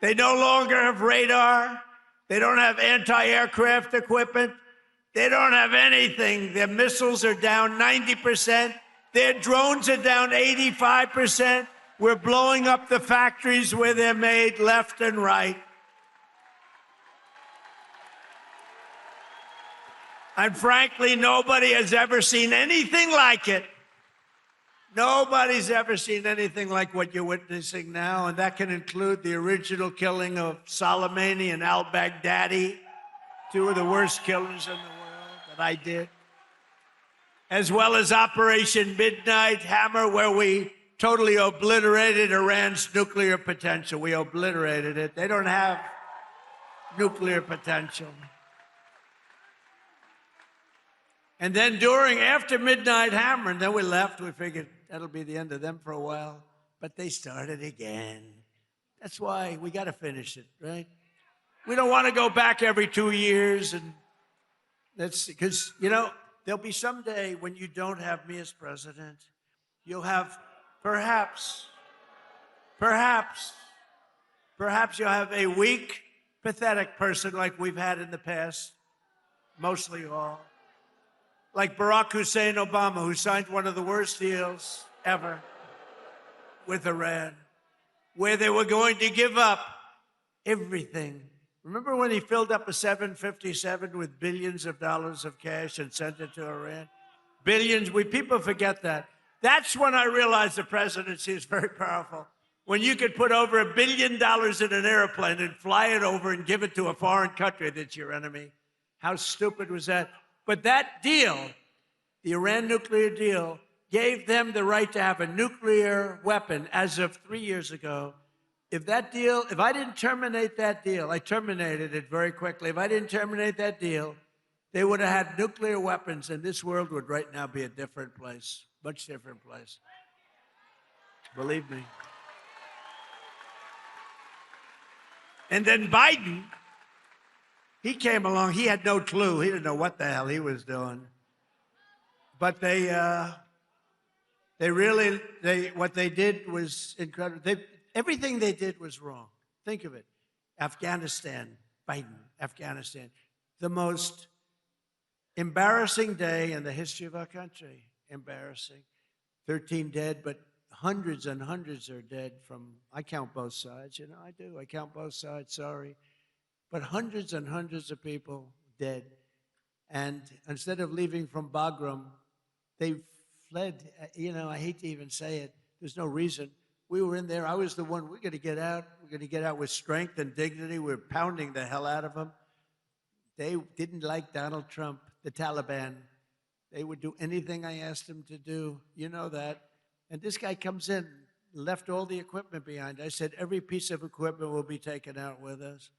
They no longer have radar. They don't have anti-aircraft equipment. They don't have anything. Their missiles are down 90%. Their drones are down 85%. We're blowing up the factories where they're made left and right. And frankly, nobody has ever seen anything like it. Nobody's ever seen anything like what you're witnessing now, and that can include the original killing of Soleimani and al-Baghdadi, two of the worst killers in the world that I did, as well as Operation Midnight Hammer, where we totally obliterated Iran's nuclear potential. We obliterated it. They don't have nuclear potential. And then after Midnight Hammer, and then we left, we figured that'll be the end of them for a while. But they started again. That's why we got to finish it, right? We don't want to go back every 2 years. And that's because, you know, there'll be some day when you don't have me as president. You'll have perhaps you'll have a weak, pathetic person like we've had in the past, mostly all. Like Barack Hussein Obama, who signed one of the worst deals ever with Iran, where they were going to give up everything. Remember when he filled up a 757 with billions of dollars of cash and sent it to Iran? Billions. People forget that. That's when I realized the presidency is very powerful. When you could put over $1 billion in an airplane and fly it over and give it to a foreign country that's your enemy. How stupid was that? But that deal, the Iran nuclear deal, gave them the right to have a nuclear weapon as of 3 years ago. If I didn't terminate that deal, I terminated it very quickly. If I didn't terminate that deal, they would have had nuclear weapons, and this world would right now be a different place, much different place. Believe me. And then Biden, he came along. He had no clue. He didn't know what the hell he was doing. But what they did was incredible. Everything they did was wrong. Think of it. Afghanistan, Biden, Afghanistan. The most embarrassing day in the history of our country. Embarrassing. 13 dead, but hundreds and hundreds are dead from, I count both sides. You know, I do. I count both sides, sorry. But hundreds and hundreds of people dead. And instead of leaving from Bagram they fled. I hate to even say it. There's no reason. We were in there. I was the one. We're going to get out. We're going to get out with strength and dignity. We're pounding the hell out of them. They didn't like Donald Trump, the Taliban. They would do anything I asked them to do. You know that. And this guy comes in, left all the equipment behind. I said, every piece of equipment will be taken out with us.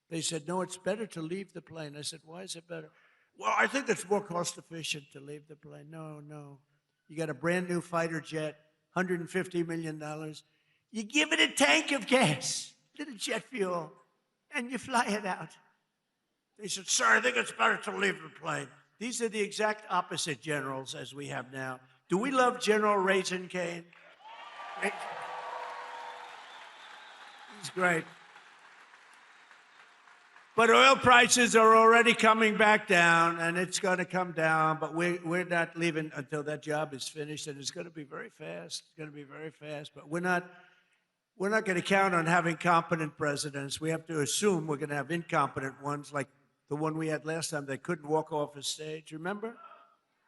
They said, no, it's better to leave the plane. I said, why is it better? Well, I think it's more cost efficient to leave the plane. No. You got a brand new fighter jet, $150 million. You give it a tank of gas, little jet fuel, and you fly it out. They said, sir, I think it's better to leave the plane. These are the exact opposite generals as we have now. Do we love General Raisin Cane? He's great. But oil prices are already coming back down, and it's going to come down, but we're not leaving until that job is finished, and it's going to be very fast. It's going to be very fast, but we're not going to count on having competent presidents. We have to assume we're going to have incompetent ones, like the one we had last time that couldn't walk off a stage. Remember?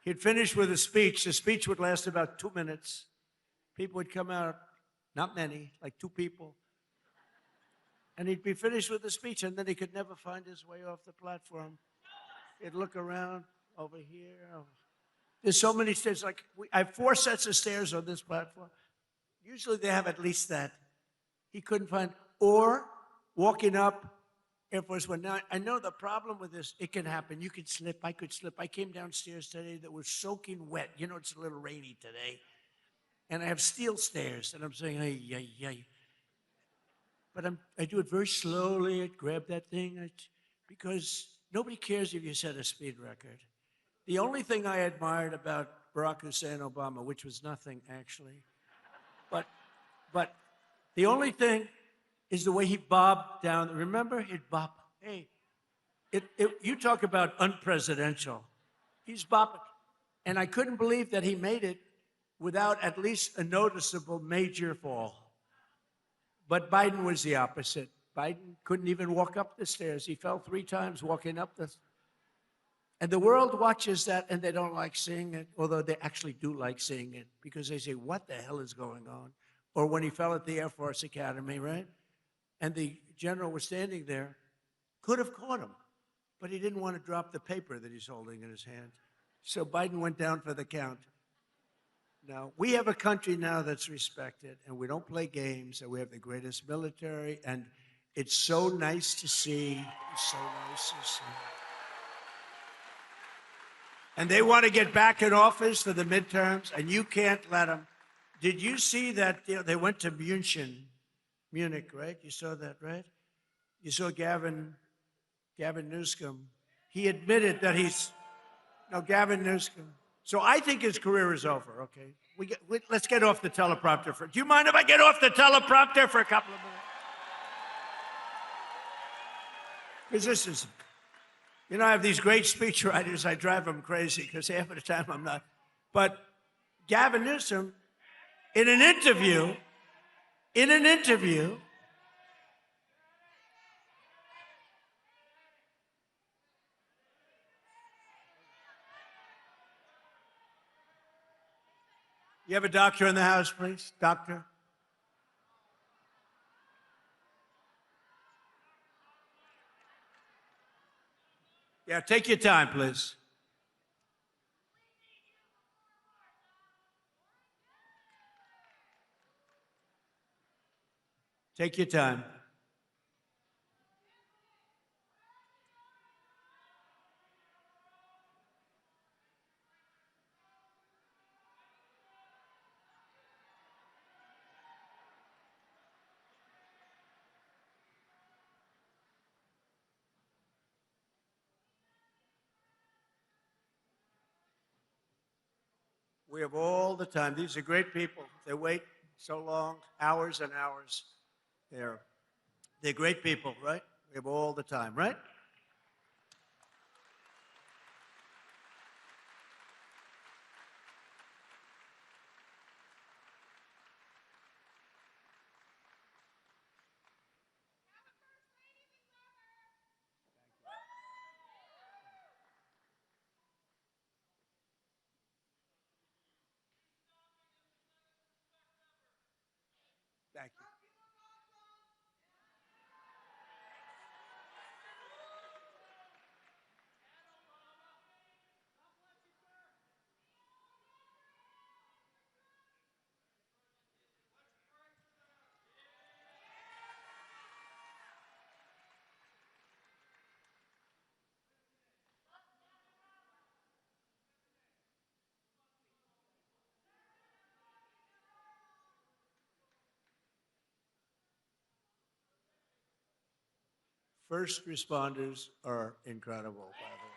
He'd finish with a speech. The speech would last about 2 minutes. People would come out, not many, like 2 people. And he'd be finished with the speech, and then he could never find his way off the platform. He'd look around over here. There's so many stairs. I have 4 sets of stairs on this platform. Usually they have at least that. He couldn't find, or walking up Air Force One. Now, I know the problem with this, it can happen. You could slip. I could slip. I came downstairs today that was soaking wet. It's a little rainy today. And I have steel stairs, and I'm saying, hey. But I do it very slowly. I grab that thing because nobody cares if you set a speed record. The only thing I admired about Barack Hussein Obama, which was nothing actually, but the only thing is the way he bobbed down. Remember, he'd bob. Hey, you talk about unpresidential. He's bobbing, and I couldn't believe that he made it without at least a noticeable major fall. But Biden was the opposite. Biden couldn't even walk up the stairs. He fell 3 times walking up the. And the world watches that, and they don't like seeing it, although they actually do like seeing it, because they say, what the hell is going on? Or when he fell at the Air Force Academy, right? And the general was standing there, could have caught him, but he didn't want to drop the paper that he's holding in his hand. So Biden went down for the count. Now, we have a country now that's respected, and we don't play games, and we have the greatest military, and it's so nice to see. It's so nice to see. And they want to get back in office for the midterms, and you can't let them. Did you see that they went to Munich, right? You saw that, right? You saw Gavin Newsom. He admitted that Gavin Newsom. So I think his career is over, okay? Let's get off the teleprompter. Do you mind if I get off the teleprompter for a couple of minutes? Because this is, I have these great speechwriters. I drive them crazy because half of the time I'm not. But Gavin Newsom, in an interview, you have a doctor in the house, please? Doctor? Yeah, take your time, please. Take your time. We have all the time. These are great people. They wait so long, hours and hours. They're great people, right? We have all the time, right? first responders are incredible, by the way.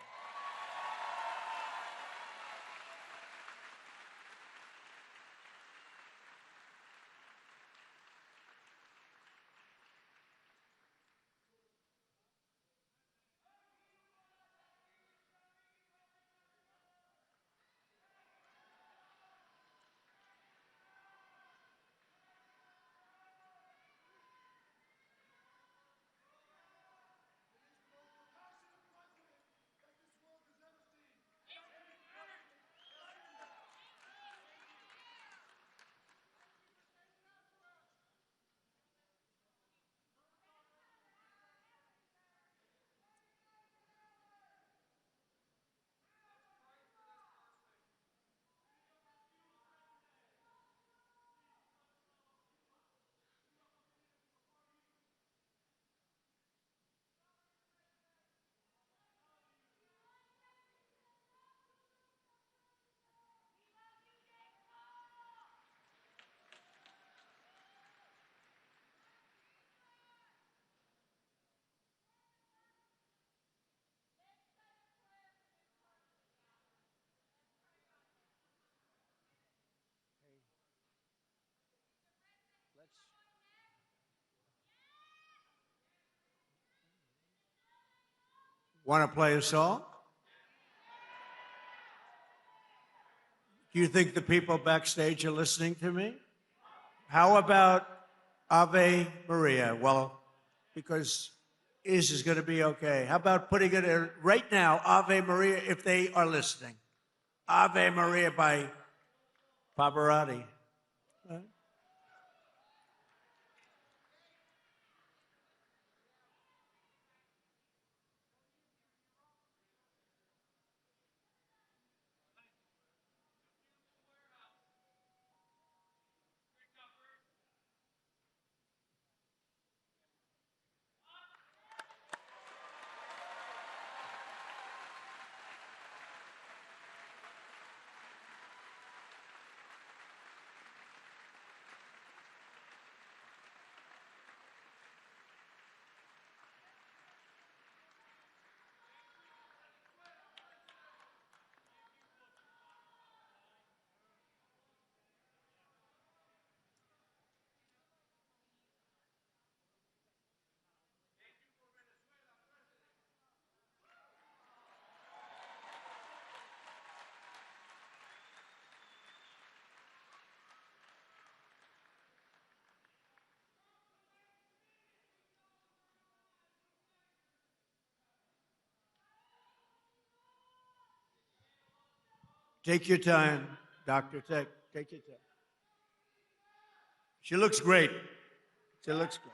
Want to play a song? Do you think the people backstage are listening to me? How about Ave Maria? Well, because is going to be okay. How about putting it in right now, Ave Maria, if they are listening? Ave Maria by Pavarotti. Take your time, doctor. Take your time. She looks great. She looks great.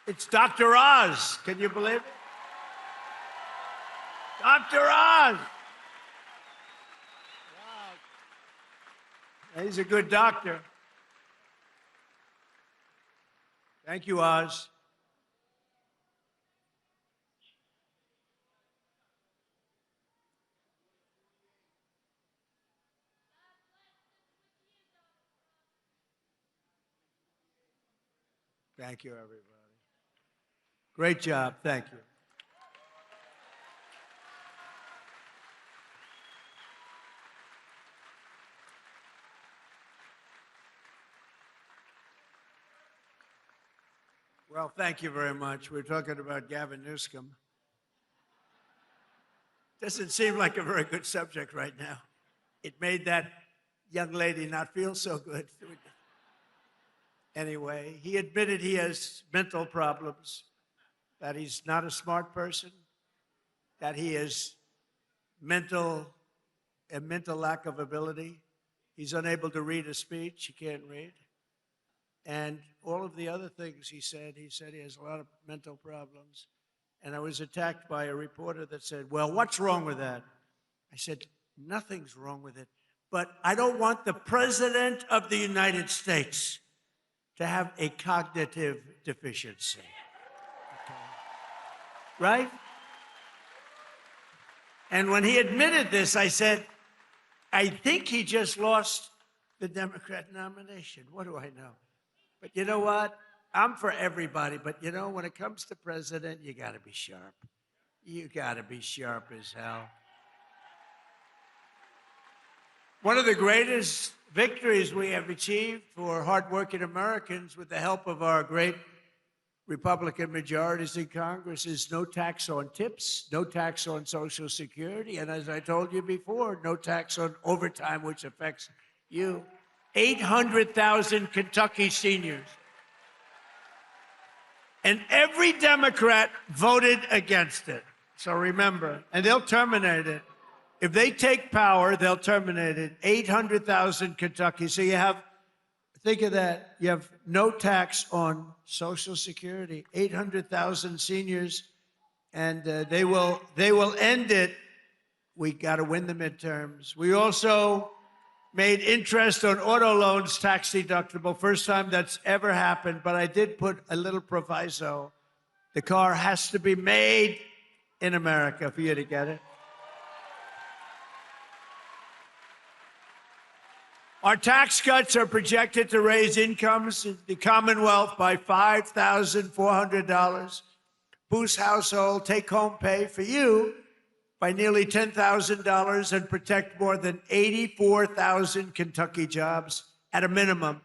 It's Dr. Oz. Can you believe it? Dr. Oz. Wow. He's a good doctor. Thank you, Oz. Thank you, everybody. Great job. Thank you. Well, thank you very much. We're talking about Gavin Newsom. Doesn't seem like a very good subject right now. It made that young lady not feel so good. Anyway, he admitted he has mental problems, that he's not a smart person, that he is a mental lack of ability. He's unable to read a speech. He can't read. And all of the other things he said he has a lot of mental problems. And I was attacked by a reporter that said, well, what's wrong with that? I said, nothing's wrong with it. But I don't want the President of the United States to have a cognitive deficiency. Okay. Right? And when he admitted this, I said, I think he just lost the Democrat nomination. What do I know? But you know what? I'm for everybody, but you know, when it comes to president, you got to be sharp. You got to be sharp as hell. One of the greatest victories we have achieved for hardworking Americans with the help of our great Republican majorities in Congress is no tax on tips, no tax on Social Security, and as I told you before, no tax on overtime, which affects you. 800,000 Kentucky seniors. And every Democrat voted against it. So remember, and they'll terminate it. If they take power, they'll terminate it. 800,000 Kentucky. So you have, think of that. You have no tax on Social Security. 800,000 seniors, and they will end it. We got to win the midterms. We also made interest on auto loans tax deductible. First time that's ever happened, but I did put a little proviso. The car has to be made in America for you to get it. Our tax cuts are projected to raise incomes in the Commonwealth by $5,400, boost household take-home pay for you by nearly $10,000 and protect more than 84,000 Kentucky jobs at a minimum.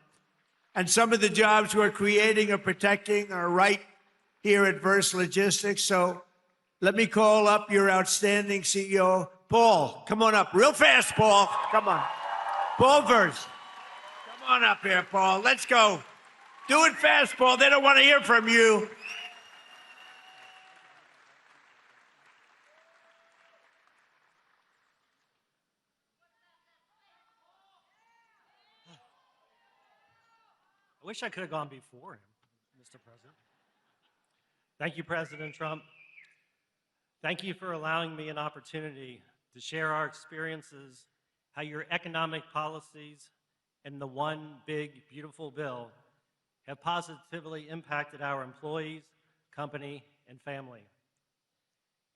And some of the jobs we're creating or protecting are right here at Verse Logistics. So let me call up your outstanding CEO, Paul. Come on up real fast, Paul. Come on. Paul Verse. Come on up here, Paul. Let's go. Do it fast, Paul. They don't want to hear from you. I wish I could have gone before him, Mr. President. Thank you, President Trump. Thank you for allowing me an opportunity to share our experiences, how your economic policies and the one big, beautiful bill have positively impacted our employees, company, and family.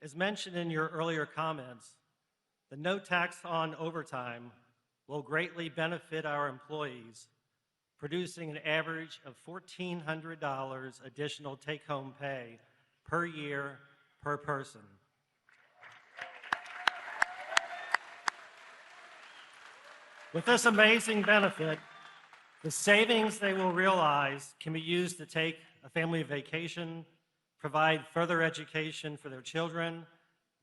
As mentioned in your earlier comments, the no tax on overtime will greatly benefit our employees, producing an average of $1,400 additional take-home pay per year per person. With this amazing benefit, the savings they will realize can be used to take a family vacation, provide further education for their children,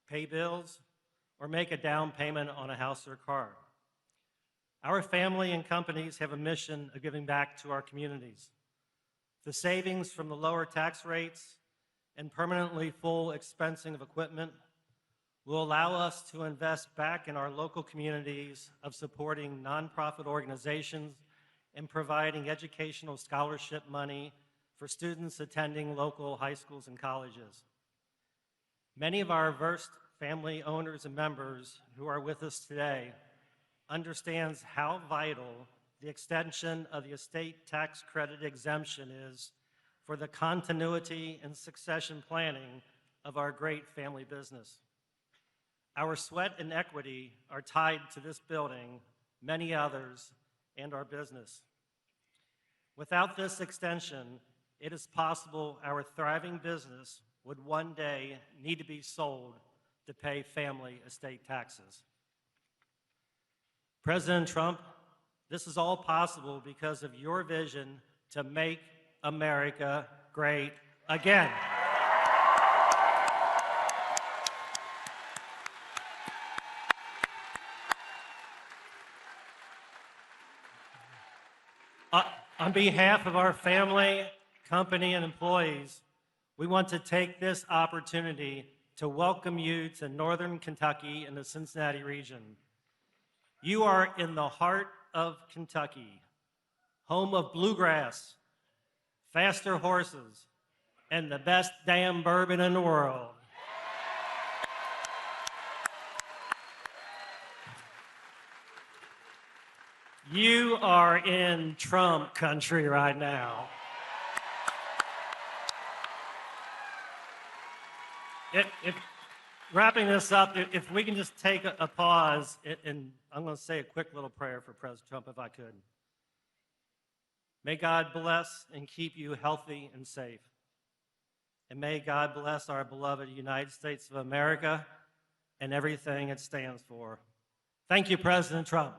pay bills, or make a down payment on a house or car. Our family and companies have a mission of giving back to our communities. The savings from the lower tax rates and permanently full expensing of equipment will allow us to invest back in our local communities of supporting nonprofit organizations and providing educational scholarship money for students attending local high schools and colleges. Many of our Verse family owners and members who are with us today understands how vital the extension of the estate tax credit exemption is for the continuity and succession planning of our great family business. Our sweat and equity are tied to this building, many others, and our business. Without this extension, it is possible our thriving business would one day need to be sold to pay family estate taxes. President Trump, this is all possible because of your vision to make America great again. On behalf of our family, company, and employees, we want to take this opportunity to welcome you to Northern Kentucky and the Cincinnati region. You are in the heart of Kentucky, home of bluegrass, faster horses, and the best damn bourbon in the world. You are in Trump country right now. Wrapping this up, if we can just take a pause, and I'm going to say a quick little prayer for President Trump, if I could. May God bless and keep you healthy and safe. And may God bless our beloved United States of America and everything it stands for. Thank you, President Trump.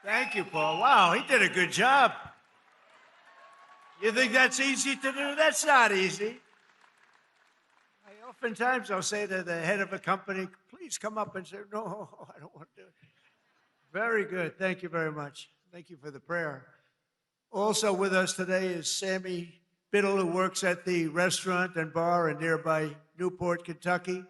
Thank you, Paul. Wow, he did a good job. You think that's easy to do? That's not easy. Oftentimes I'll say to the head of a company, please come up and say, no, I don't want to do it. Very good. Thank you very much. Thank you for the prayer. Also with us today is Sammy Biddle, who works at the restaurant and bar in nearby Newport, Kentucky.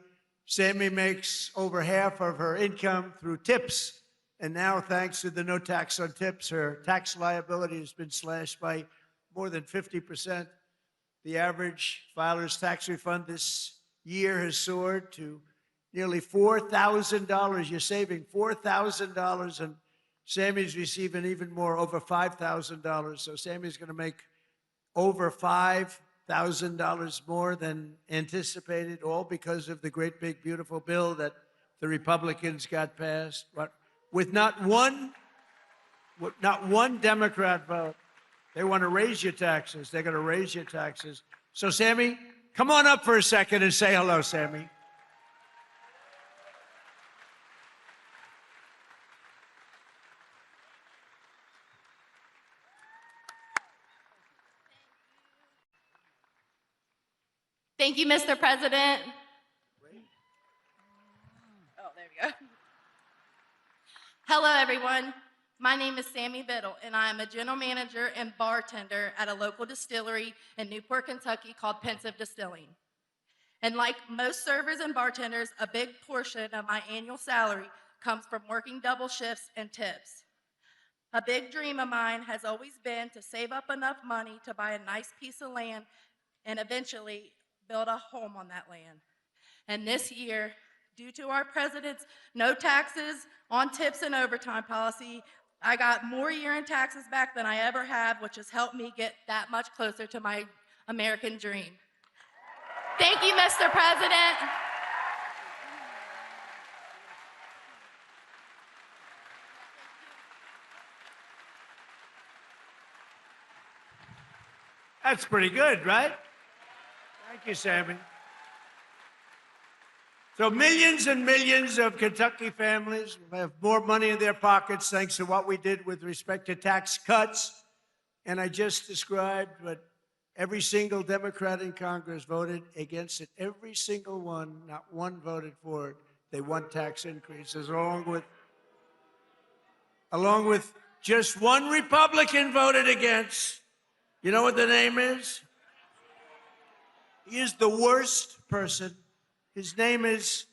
Sammy makes over half of her income through tips. And now, thanks to the no tax on tips, her tax liability has been slashed by more than 50%. The average filer's tax refund this year has soared to nearly $4,000. You're saving $4,000, and Sammy's receiving even more, over $5,000. So Sammy's going to make over $5,000 more than anticipated, all because of the great, big, beautiful bill that the Republicans got passed. But with not one Democrat vote. They want to raise your taxes. They're going to raise your taxes. So, Sammy, come on up for a second and say hello, Sammy. Thank you, Mr. President. Oh, there we go. Hello, everyone. My name is Sammy Biddle, and I am a general manager and bartender at a local distillery in Newport, Kentucky called Pensive Distilling. And like most servers and bartenders, a big portion of my annual salary comes from working double shifts and tips. A big dream of mine has always been to save up enough money to buy a nice piece of land and eventually build a home on that land. And this year, due to our president's no taxes on tips and overtime policy, I got more year-end taxes back than I ever have, which has helped me get that much closer to my American dream. Thank you, Mr. President. That's pretty good, right? Thank you, Sammy. So millions and millions of Kentucky families will have more money in their pockets thanks to what we did with respect to tax cuts. And I just described what every single Democrat in Congress voted against it. Every single one, not one voted for it. They want tax increases, along with just one Republican voted against. You know what the name is? He is the worst person. His name is,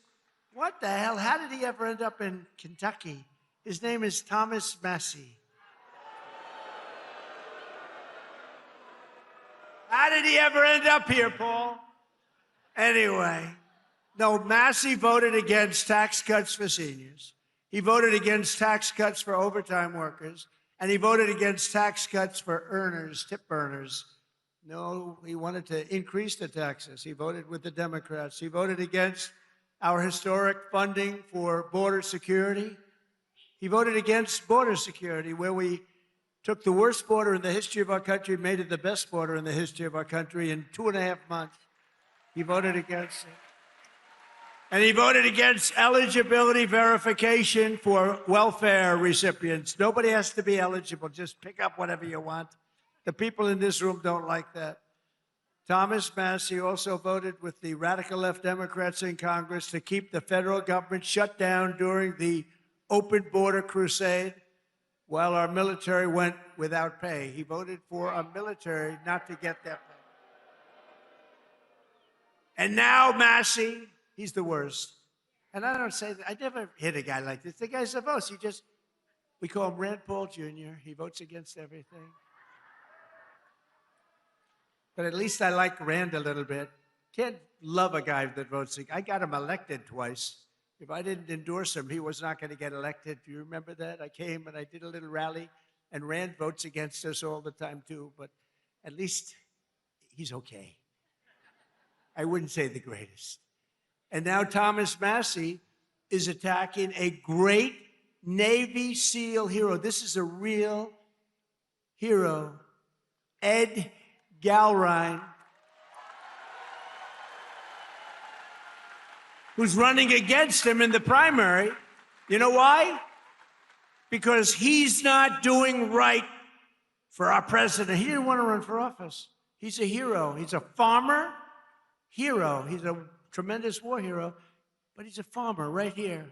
what the hell? How did he ever end up in Kentucky? His name is Thomas Massie. How did he ever end up here, Paul? Anyway, no, Massie voted against tax cuts for seniors. He voted against tax cuts for overtime workers. And he voted against tax cuts for earners, tip earners. No, he wanted to increase the taxes. He voted with the Democrats. He voted against our historic funding for border security. He voted against border security, where we took the worst border in the history of our country, made it the best border in the history of our country in 2.5 months. He voted against it. And he voted against eligibility verification for welfare recipients. Nobody has to be eligible. Just pick up whatever you want. The people in this room don't like that. Thomas Massie also voted with the radical left Democrats in Congress to keep the federal government shut down during the open border crusade while our military went without pay. He voted for our military not to get that pay. And now Massey, he's the worst. And I don't say that. I never hit a guy like this. The guy's the most. We call him Rand Paul Jr. He votes against everything. But at least I like Rand a little bit. Can't love a guy that votes. I got him elected twice. If I didn't endorse him, he was not going to get elected. Do you remember that? I came and I did a little rally, and Rand votes against us all the time too, but at least he's okay. I wouldn't say the greatest. And now Thomas Massey is attacking a great Navy SEAL hero. This is a real hero, Ed Galrine, who's running against him in the primary. You know why? Because he's not doing right for our president. He didn't want to run for office. He's a hero. He's a farmer hero. He's a tremendous war hero, but he's a farmer right here.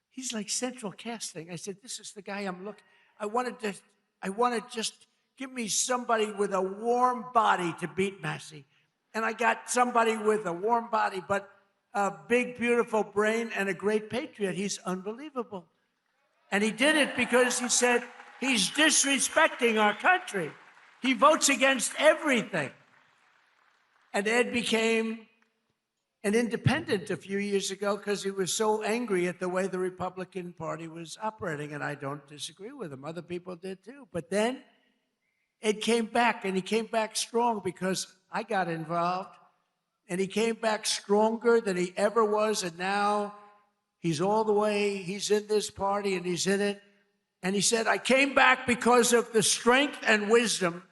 He's like central casting. I said, this is the guy I'm looking. I want to just give me somebody with a warm body to beat Massey. And I got somebody with a warm body, but a big, beautiful brain and a great patriot. He's unbelievable. And he did it because he said he's disrespecting our country. He votes against everything. And Ed became an independent a few years ago because he was so angry at the way the Republican Party was operating, and I don't disagree with him. Other people did too. But then Ed came back, and he came back strong because I got involved, and he came back stronger than he ever was, and now he's all the way, he's in this party, and he's in it. And he said, I came back because of the strength and wisdom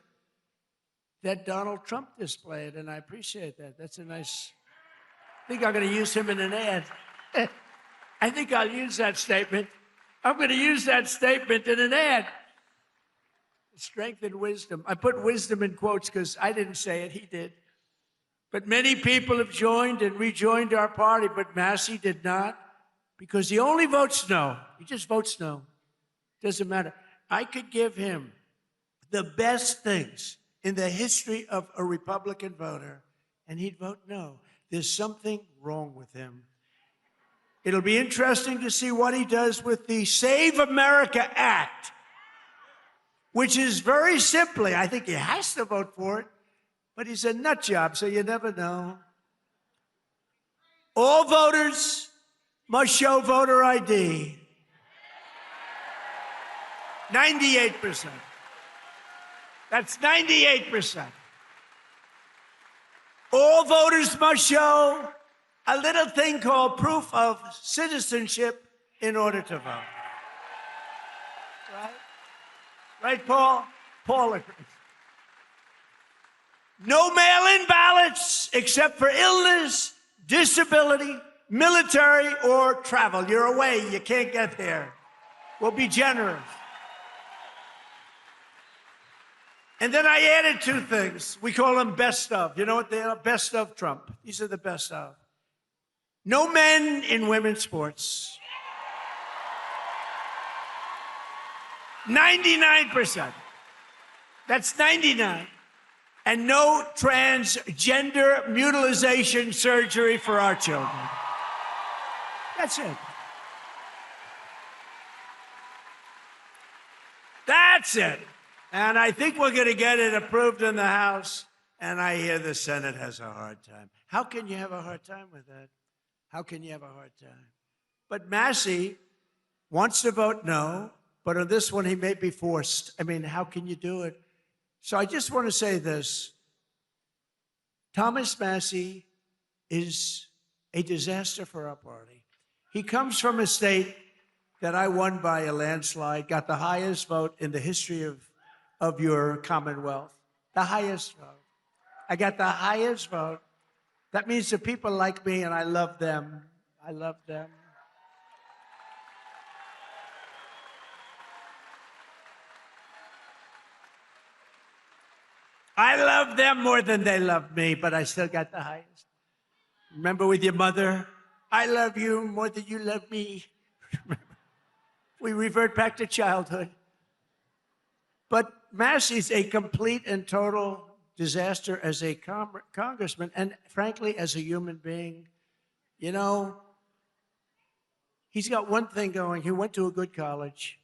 that Donald Trump displayed, and I appreciate that. That's a nice... I think I'm going to use him in an ad. I think I'll use that statement. I'm going to use that statement in an ad. Strength and wisdom. I put wisdom in quotes because I didn't say it, he did. But many people have joined and rejoined our party, but Massey did not because he only votes no. He just votes no. Doesn't matter. I could give him the best things in the history of a Republican voter, and he'd vote no. There's something wrong with him. It'll be interesting to see what he does with the Save America Act, which is very simply, I think he has to vote for it, but he's a nut job, so you never know. All voters must show voter ID. 98%. That's 98%. All voters must show a little thing called proof of citizenship in order to vote. Right? Right, Paul? Paul agrees. No mail-in ballots except for illness, disability, military, or travel. You're away. You can't get there. We'll be generous. And then I added two things. We call them best of. You know what they are? Best of Trump. These are the best of. No men in women's sports. 99%. That's 99. And no transgender mutilization surgery for our children. That's it. That's it. And I think we're going to get it approved in the House, and I hear the Senate has a hard time. How can you have a hard time with that? How can you have a hard time? But Massey wants to vote no, but on this one he may be forced. I mean, how can you do it? So I just want to say this. Thomas Massey is a disaster for our party. He comes from a state that I won by a landslide, got the highest vote in the history of your Commonwealth, the highest vote. I got the highest vote. That means the people like me, and I love them. I love them. I love them more than they love me, but I still got the highest. Remember with your mother, I love you more than you love me. We revert back to childhood. But Massey's a complete and total disaster as a congressman and, frankly, as a human being. You know, he's got one thing going. He went to a good college.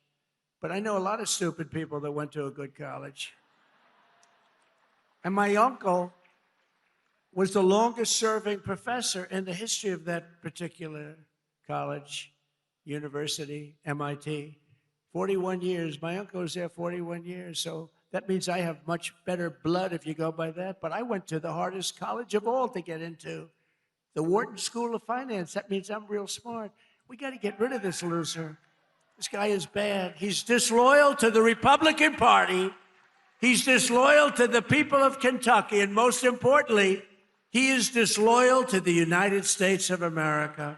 But I know a lot of stupid people that went to a good college. And my uncle was the longest serving professor in the history of that particular college, university, MIT. 41 years. My uncle was there 41 years. So that means I have much better blood if you go by that. But I went to the hardest college of all to get into, the Wharton School of Finance. That means I'm real smart. We got to get rid of this loser. This guy is bad. He's disloyal to the Republican Party. He's disloyal to the people of Kentucky. And most importantly, he is disloyal to the United States of America.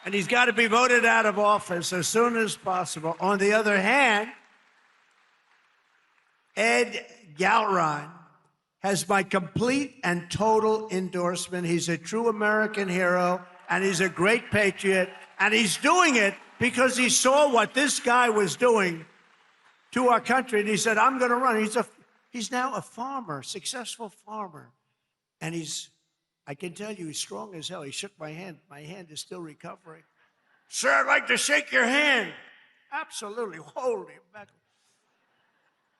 And he's got to be voted out of office as soon as possible. On the other hand, Ed Galron has my complete and total endorsement. He's a true American hero, and he's a great patriot, and he's doing it because he saw what this guy was doing to our country, and he said, I'm going to run. He's now a farmer, successful farmer. And I can tell you, he's strong as hell. He shook my hand. My hand is still recovering. Sir, I'd like to shake your hand. Absolutely. Holy mackerel.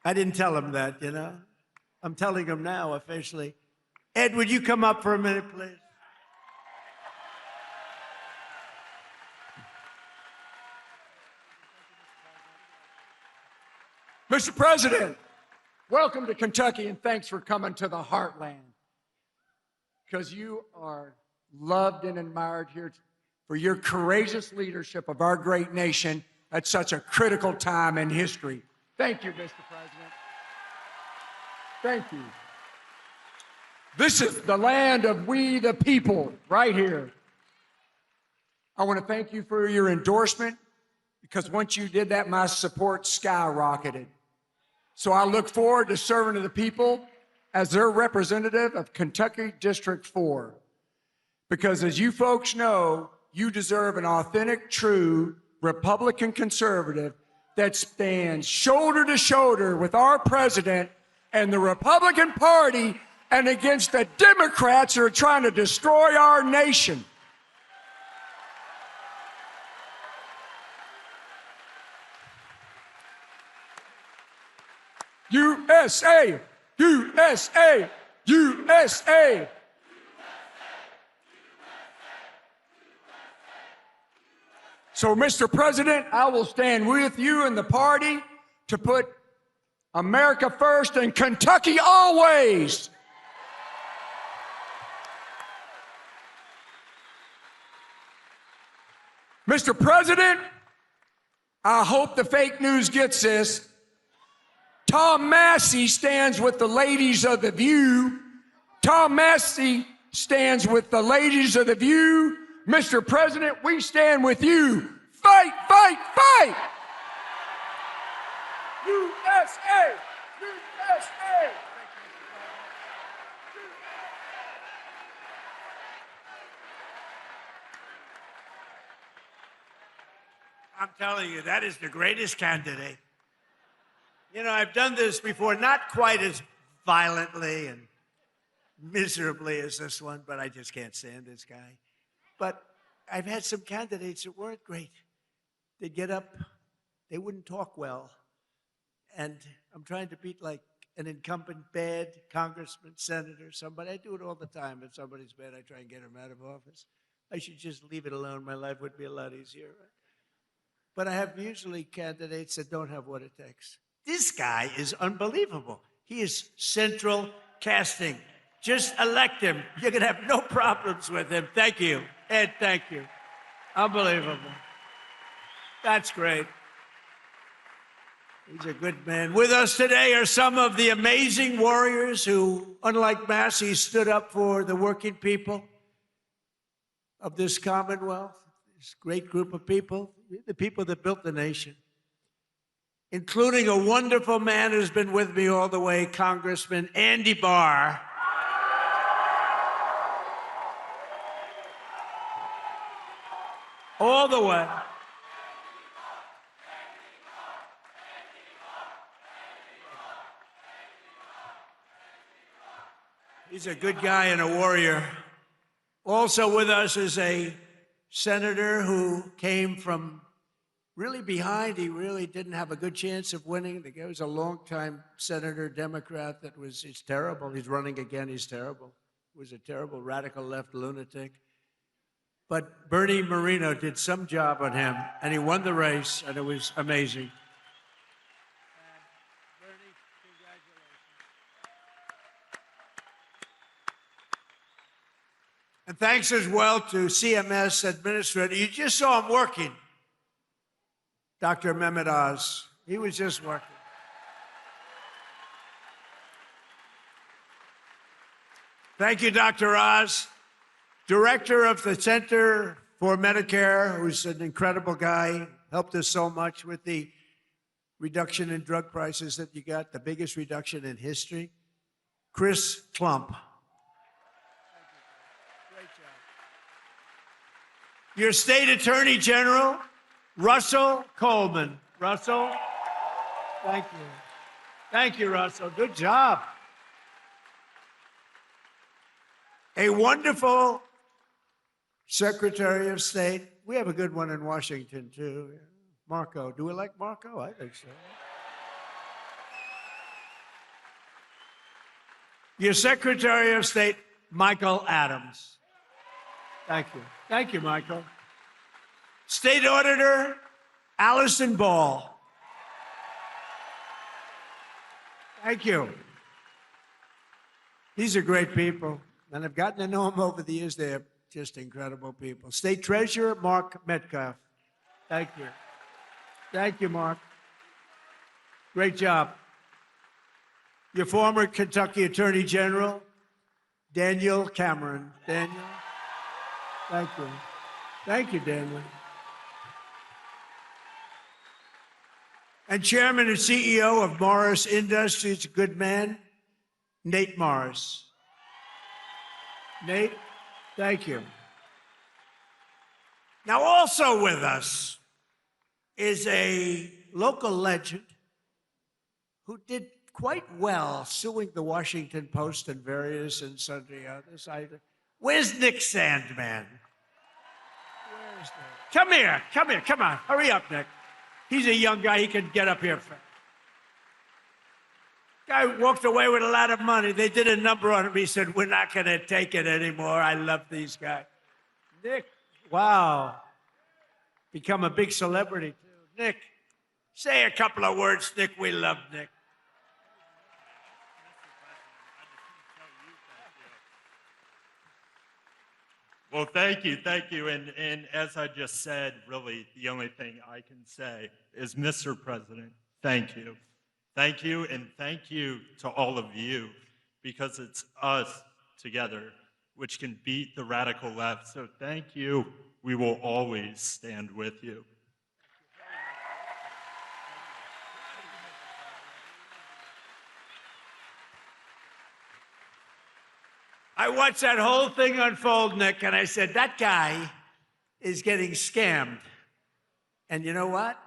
I didn't tell him that, you know. I'm telling him now officially. Ed, would you come up for a minute, please? Mr. President, welcome to Kentucky, and thanks for coming to the heartland. Because you are loved and admired here for your courageous leadership of our great nation at such a critical time in history. Thank you, Mr. President. Thank you. This is the land of we the people, right here. I want to thank you for your endorsement, because once you did that, my support skyrocketed. So I look forward to serving to the people as their representative of Kentucky District 4. Because as you folks know, you deserve an authentic, true Republican conservative that stands shoulder to shoulder with our president and the Republican Party and against the Democrats who are trying to destroy our nation. USA, USA, USA. So, Mr. President, I will stand with you and the party to put America first and Kentucky always. Mr. President, I hope the fake news gets this. Tom Massey stands with the ladies of The View. Tom Massey stands with the ladies of The View. Mr. President, we stand with you. Fight, fight, fight! USA! USA! I'm telling you, that is the greatest candidate. You know, I've done this before, not quite as violently and miserably as this one, but I just can't stand this guy. But I've had some candidates that weren't great. They'd get up, they wouldn't talk well. And I'm trying to beat like an incumbent bad congressman, senator, somebody. I do it all the time. If somebody's bad, I try and get him out of office. I should just leave it alone. My life would be a lot easier. Right? But I have usually candidates that don't have what it takes. This guy is unbelievable. He is central casting. Just elect him. You're going to have no problems with him. Thank you. Ed, thank you. Unbelievable. That's great. He's a good man. With us today are some of the amazing warriors who, unlike Massey, stood up for the working people of this Commonwealth, this great group of people, the people that built the nation, including a wonderful man who's been with me all the way, Congressman Andy Barr. All the way. He's a good guy and a warrior. Also with us is a senator who came from really behind. He really didn't have a good chance of winning. The guy was a longtime senator, Democrat, he's terrible. He's running again, he's terrible. He was a terrible radical left lunatic. But Bernie Moreno did some job on him, and he won the race, and it was amazing. Bernie, congratulations. And thanks as well to CMS Administrator. You just saw him working. Dr. Mehmet Oz. He was just working. Thank you, Dr. Oz. Director of the Center for Medicare, who's an incredible guy, helped us so much with the reduction in drug prices that you got, the biggest reduction in history. Chris Plump. Great job. Your state attorney general, Russell Coleman. Russell, thank you. Thank you, Russell. Good job. A wonderful Secretary of State. We have a good one in Washington, too. Marco. Do we like Marco? I think so. Your Secretary of State, Michael Adams. Thank you. Thank you, Michael. State Auditor, Allison Ball. Thank you. These are great people, and I've gotten to know them over the years. They're just incredible people. State Treasurer, Mark Metcalf. Thank you. Thank you, Mark. Great job. Your former Kentucky Attorney General, Daniel Cameron. Daniel, thank you. Thank you, Daniel. And Chairman and CEO of Morris Industries, a good man, Nate Morris. Nate, thank you. Now, also with us is a local legend who did quite well suing the Washington Post and various and sundry others. Where's Nick Sandman? Where's Nick? Come here, come on. Hurry up, Nick. He's a young guy, he can get up here. Guy walked away with a lot of money. They did a number on him. He said, we're not going to take it anymore. I love these guys. Nick, wow. Become a big celebrity, too. Nick, say a couple of words, Nick. We love Nick. Well, thank you. And as I just said, really, the only thing I can say is, Mr. President, thank you. Thank you, and thank you to all of you, because it's us together which can beat the radical left. So thank you. We will always stand with you. I watched that whole thing unfold, Nick, and I said, that guy is getting scammed. And you know what?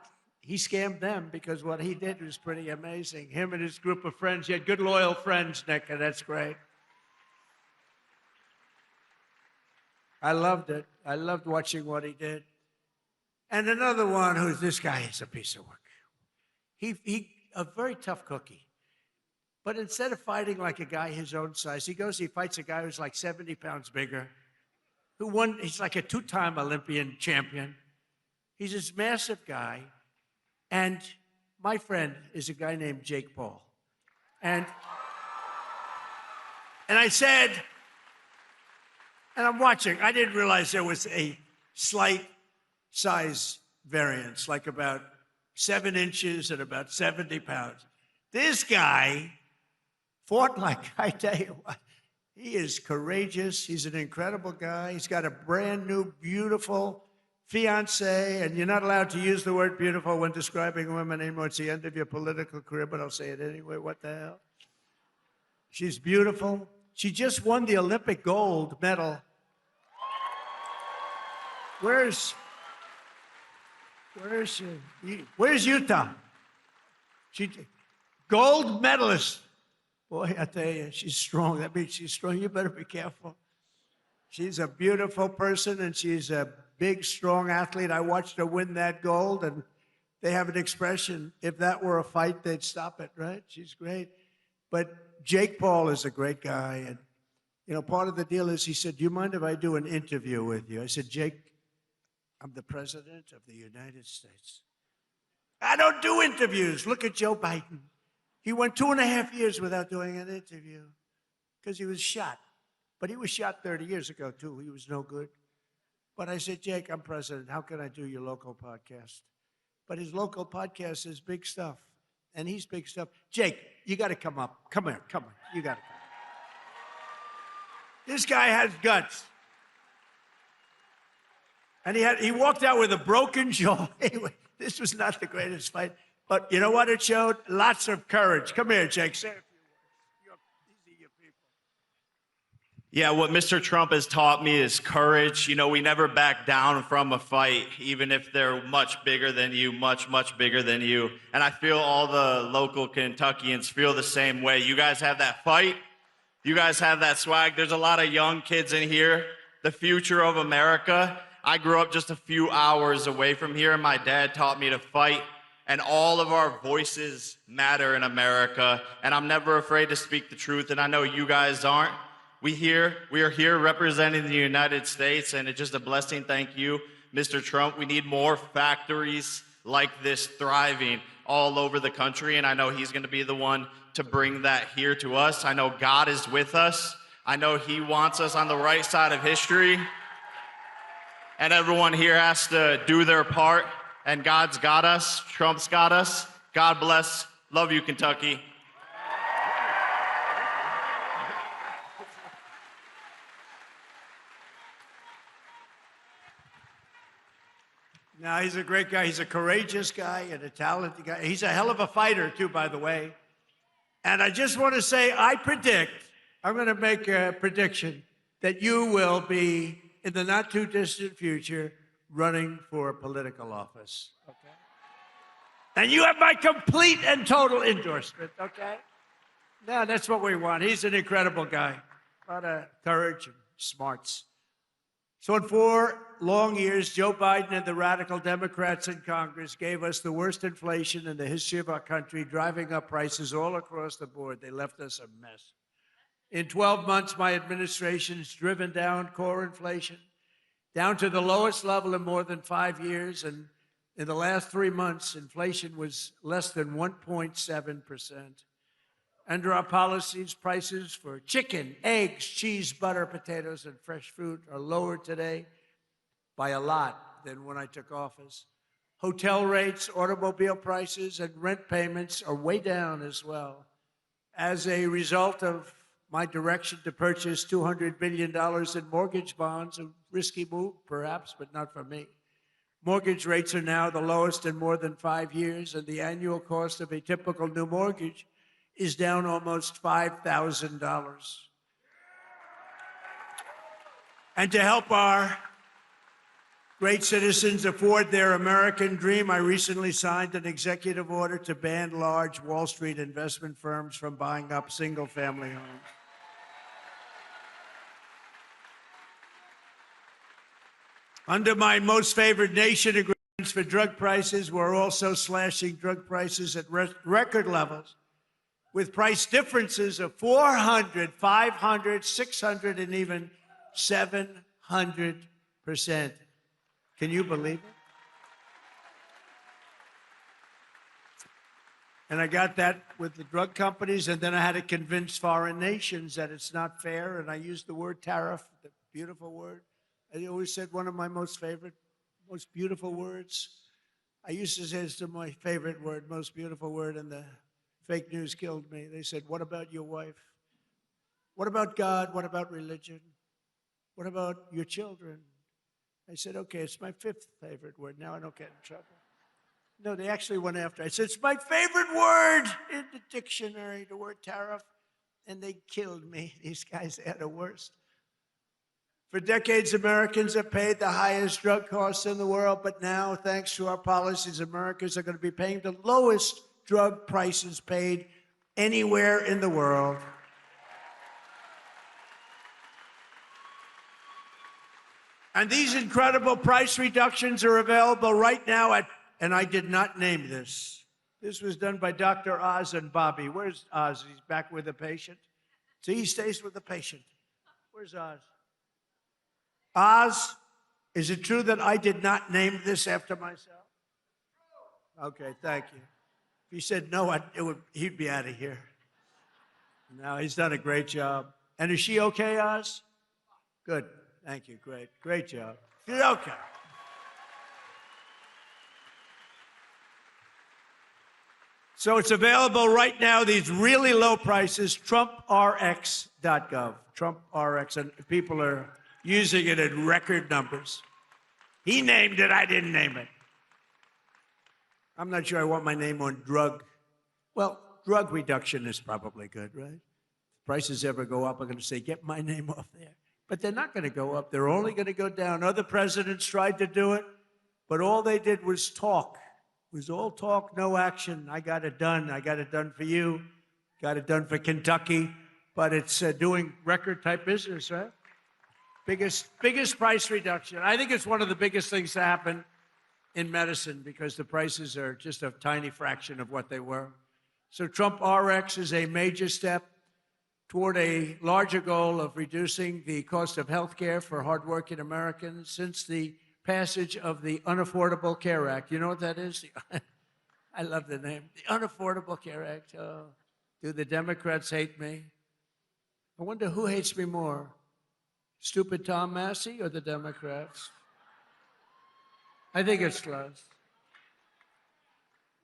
He scammed them, because what he did was pretty amazing. Him and his group of friends. He had good, loyal friends, Nick, and that's great. I loved it. I loved watching what he did. And another one who's, this guy is a piece of work. He a very tough cookie. But instead of fighting like a guy his own size, he fights a guy who's like 70 pounds bigger, who won, he's like a two-time Olympian champion. He's this massive guy. And my friend is a guy named Jake Paul. And I said, and I'm watching, I didn't realize there was a slight size variance, like about 7 inches and about 70 pounds. This guy fought like, I tell you what, he is courageous. He's an incredible guy. He's got a brand new, beautiful fiance, and you're not allowed to use the word beautiful when describing women anymore. It's the end of your political career, but I'll say it anyway. What the hell? She's beautiful. She just won the Olympic gold medal. Where's she? Where's Utah? She gold medalist. Boy, I tell you, she's strong. That means she's strong. You better be careful. She's a beautiful person, and she's a big, strong athlete. I watched her win that gold, and they have an expression, if that were a fight, they'd stop it, right? She's great. But Jake Paul is a great guy, and you know, part of the deal is he said, do you mind if I do an interview with you? I said, Jake, I'm the president of the United States. I don't do interviews. Look at Joe Biden. He went 2.5 years without doing an interview because he was shot. But he was shot 30 years ago, too. He was no good. But I said, Jake, I'm president. How can I do your local podcast? But his local podcast is big stuff. And he's big stuff. Jake, you got to come up. Come here. Come on. You got to come. This guy has guts. And he walked out with a broken jaw. Anyway, this was not the greatest fight. But you know what it showed? Lots of courage. Come here, Jake. Say a few words. These are your people. Yeah, what Mr. Trump has taught me is courage. You know, we never back down from a fight, even if they're much bigger than you, much, much bigger than you. And I feel all the local Kentuckians feel the same way. You guys have that fight. You guys have that swag. There's a lot of young kids in here. The future of America. I grew up just a few hours away from here, and my dad taught me to fight. And all of our voices matter in America. And I'm never afraid to speak the truth, and I know you guys aren't. We are here representing the United States, and it's just a blessing. Thank you, Mr. Trump. We need more factories like this thriving all over the country, and I know he's going to be the one to bring that here to us. I know God is with us. I know he wants us on the right side of history. And everyone here has to do their part. And God's got us. Trump's got us. God bless. Love you, Kentucky. No, he's a great guy. He's a courageous guy and a talented guy. He's a hell of a fighter, too, by the way. And I just want to say, I'm going to make a prediction that you will be, in the not too distant future, running for political office, okay? And you have my complete and total endorsement, okay? No, that's what we want. He's an incredible guy. A lot of courage and smarts. So in 4 long years, Joe Biden and the radical Democrats in Congress gave us the worst inflation in the history of our country, driving up prices all across the board. They left us a mess. In 12 months, my administration has driven down core inflation down to the lowest level in more than 5 years. And in the last 3 months, inflation was less than 1.7%. Under our policies, prices for chicken, eggs, cheese, butter, potatoes, and fresh fruit are lower today by a lot than when I took office. Hotel rates, automobile prices, and rent payments are way down as well. As a result of my direction to purchase $200 billion in mortgage bonds, a risky move, perhaps, but not for me. Mortgage rates are now the lowest in more than 5 years, and the annual cost of a typical new mortgage is down almost $5,000. And to help our great citizens afford their American dream, I recently signed an executive order to ban large Wall Street investment firms from buying up single-family homes. Under my most favored nation agreements for drug prices, we're also slashing drug prices at record levels, with price differences of 400, 500, 600, and even 700%. Can you believe it? And I got that with the drug companies, and then I had to convince foreign nations that it's not fair, and I used the word tariff, the beautiful word. I always said one of my most favorite, most beautiful words. I used to say it's my favorite word, most beautiful word, and the fake news killed me. They said, what about your wife? What about God? What about religion? What about your children? I said, okay, it's my 5th favorite word. Now I don't get in trouble. No, they actually went after. I said, it's my favorite word in the dictionary, the word tariff. And they killed me. These guys are the worst. For decades, Americans have paid the highest drug costs in the world, but now, thanks to our policies, Americans are going to be paying the lowest drug prices paid anywhere in the world. And these incredible price reductions are available right now at, and I did not name this. This was done by Dr. Oz and Bobby. Where's Oz? He's back with the patient. See, he stays with the patient. Where's Oz? Oz, is it true that I did not name this after myself? Okay, thank you. If he said no, he'd be out of here. No, he's done a great job. And is she okay, Oz? Good. Thank you. Great. Great job. She's okay. So it's available right now, these really low prices, TrumpRx.gov. TrumpRx, and people are using it in record numbers. He named it, I didn't name it. I'm not sure I want my name on drug. Well, drug reduction is probably good, right? If prices ever go up, I'm going to say, get my name off there. But they're not going to go up. They're only going to go down. Other presidents tried to do it, but all they did was talk. It was all talk, no action. I got it done. I got it done for you. Got it done for Kentucky. But it's doing record-type business, right? Biggest price reduction. I think it's one of the biggest things to happen in medicine because the prices are just a tiny fraction of what they were. So Trump RX is a major step toward a larger goal of reducing the cost of health care for hardworking Americans since the passage of the Unaffordable Care Act. You know what that is? I love the name. The Unaffordable Care Act. Oh, do the Democrats hate me? I wonder who hates me more, stupid Tom Massey or the Democrats? I think it's close.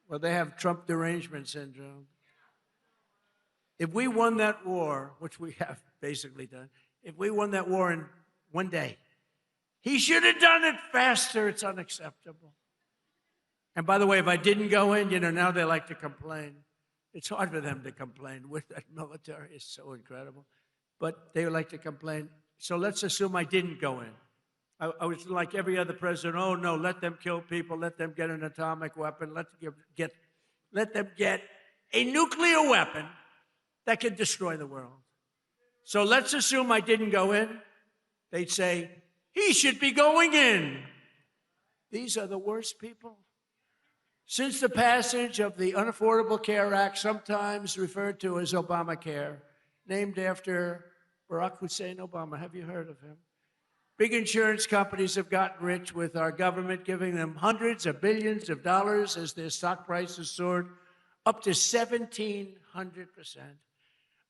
Well, they have Trump derangement syndrome. If we won that war, which we have basically done, if we won that war in one day, he should have done it faster. It's unacceptable. And by the way, if I didn't go in, now they like to complain. It's hard for them to complain. With that military is so incredible. But they like to complain. So let's assume I didn't go in. I was like every other president. Oh, no, let them kill people. Let them get an atomic weapon. Let them get a nuclear weapon that can destroy the world. So let's assume I didn't go in. They'd say, he should be going in. These are the worst people. Since the passage of the Unaffordable Care Act, sometimes referred to as Obamacare, named after Barack Hussein Obama. Have you heard of him? Big insurance companies have gotten rich with our government giving them hundreds of billions of dollars as their stock prices soared up to 1,700%.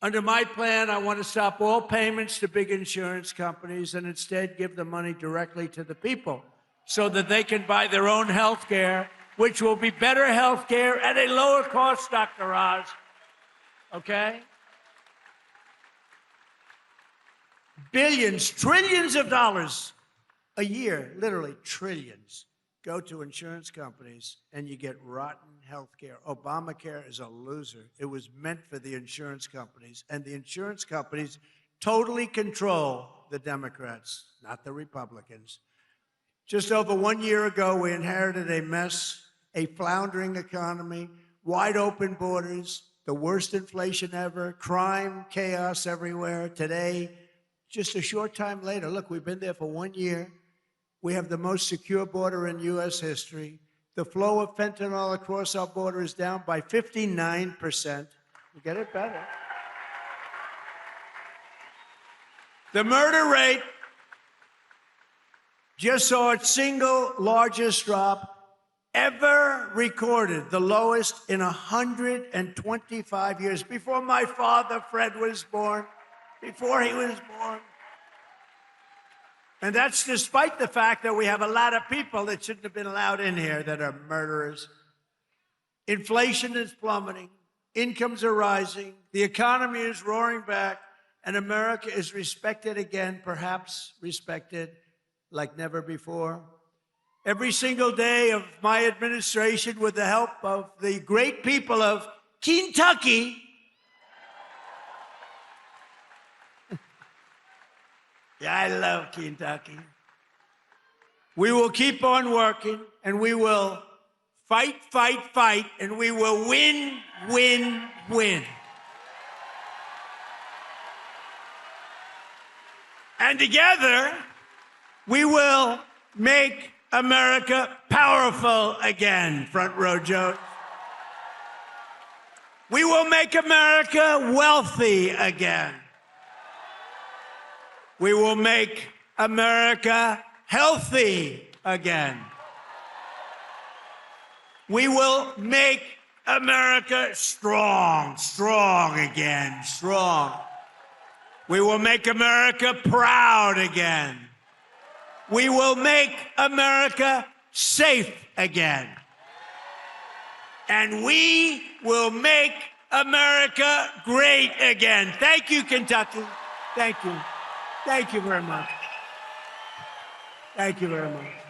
Under my plan, I want to stop all payments to big insurance companies and instead give the money directly to the people so that they can buy their own health care, which will be better health care at a lower cost, Dr. Oz. Okay? Billions, trillions of dollars a year, literally trillions, go to insurance companies and you get rotten health care. Obamacare is a loser. It was meant for the insurance companies, and the insurance companies totally control the Democrats, not the Republicans. Just over 1 year ago, we inherited a mess, a floundering economy, wide open borders, the worst inflation ever, crime, chaos everywhere. Today, just a short time later, look, we've been there for 1 year. We have the most secure border in U.S. history. The flow of fentanyl across our border is down by 59%. We get it better. The murder rate just saw its single largest drop ever recorded, the lowest in 125 years, before my father, Fred, was born, before he was born. And that's despite the fact that we have a lot of people that shouldn't have been allowed in here that are murderers. Inflation is plummeting. Incomes are rising. The economy is roaring back. And America is respected again, perhaps respected like never before. Every single day of my administration, with the help of the great people of Kentucky, yeah, I love Kentucky. We will keep on working, and we will fight, fight, fight, and we will win, win, win. And together, we will make America powerful again, front row Joe. We will make America wealthy again. We will make America healthy again. We will make America strong again, strong. We will make America proud again. We will make America safe again. And we will make America great again. Thank you, Kentucky. Thank you. Thank you very much. Thank you very much.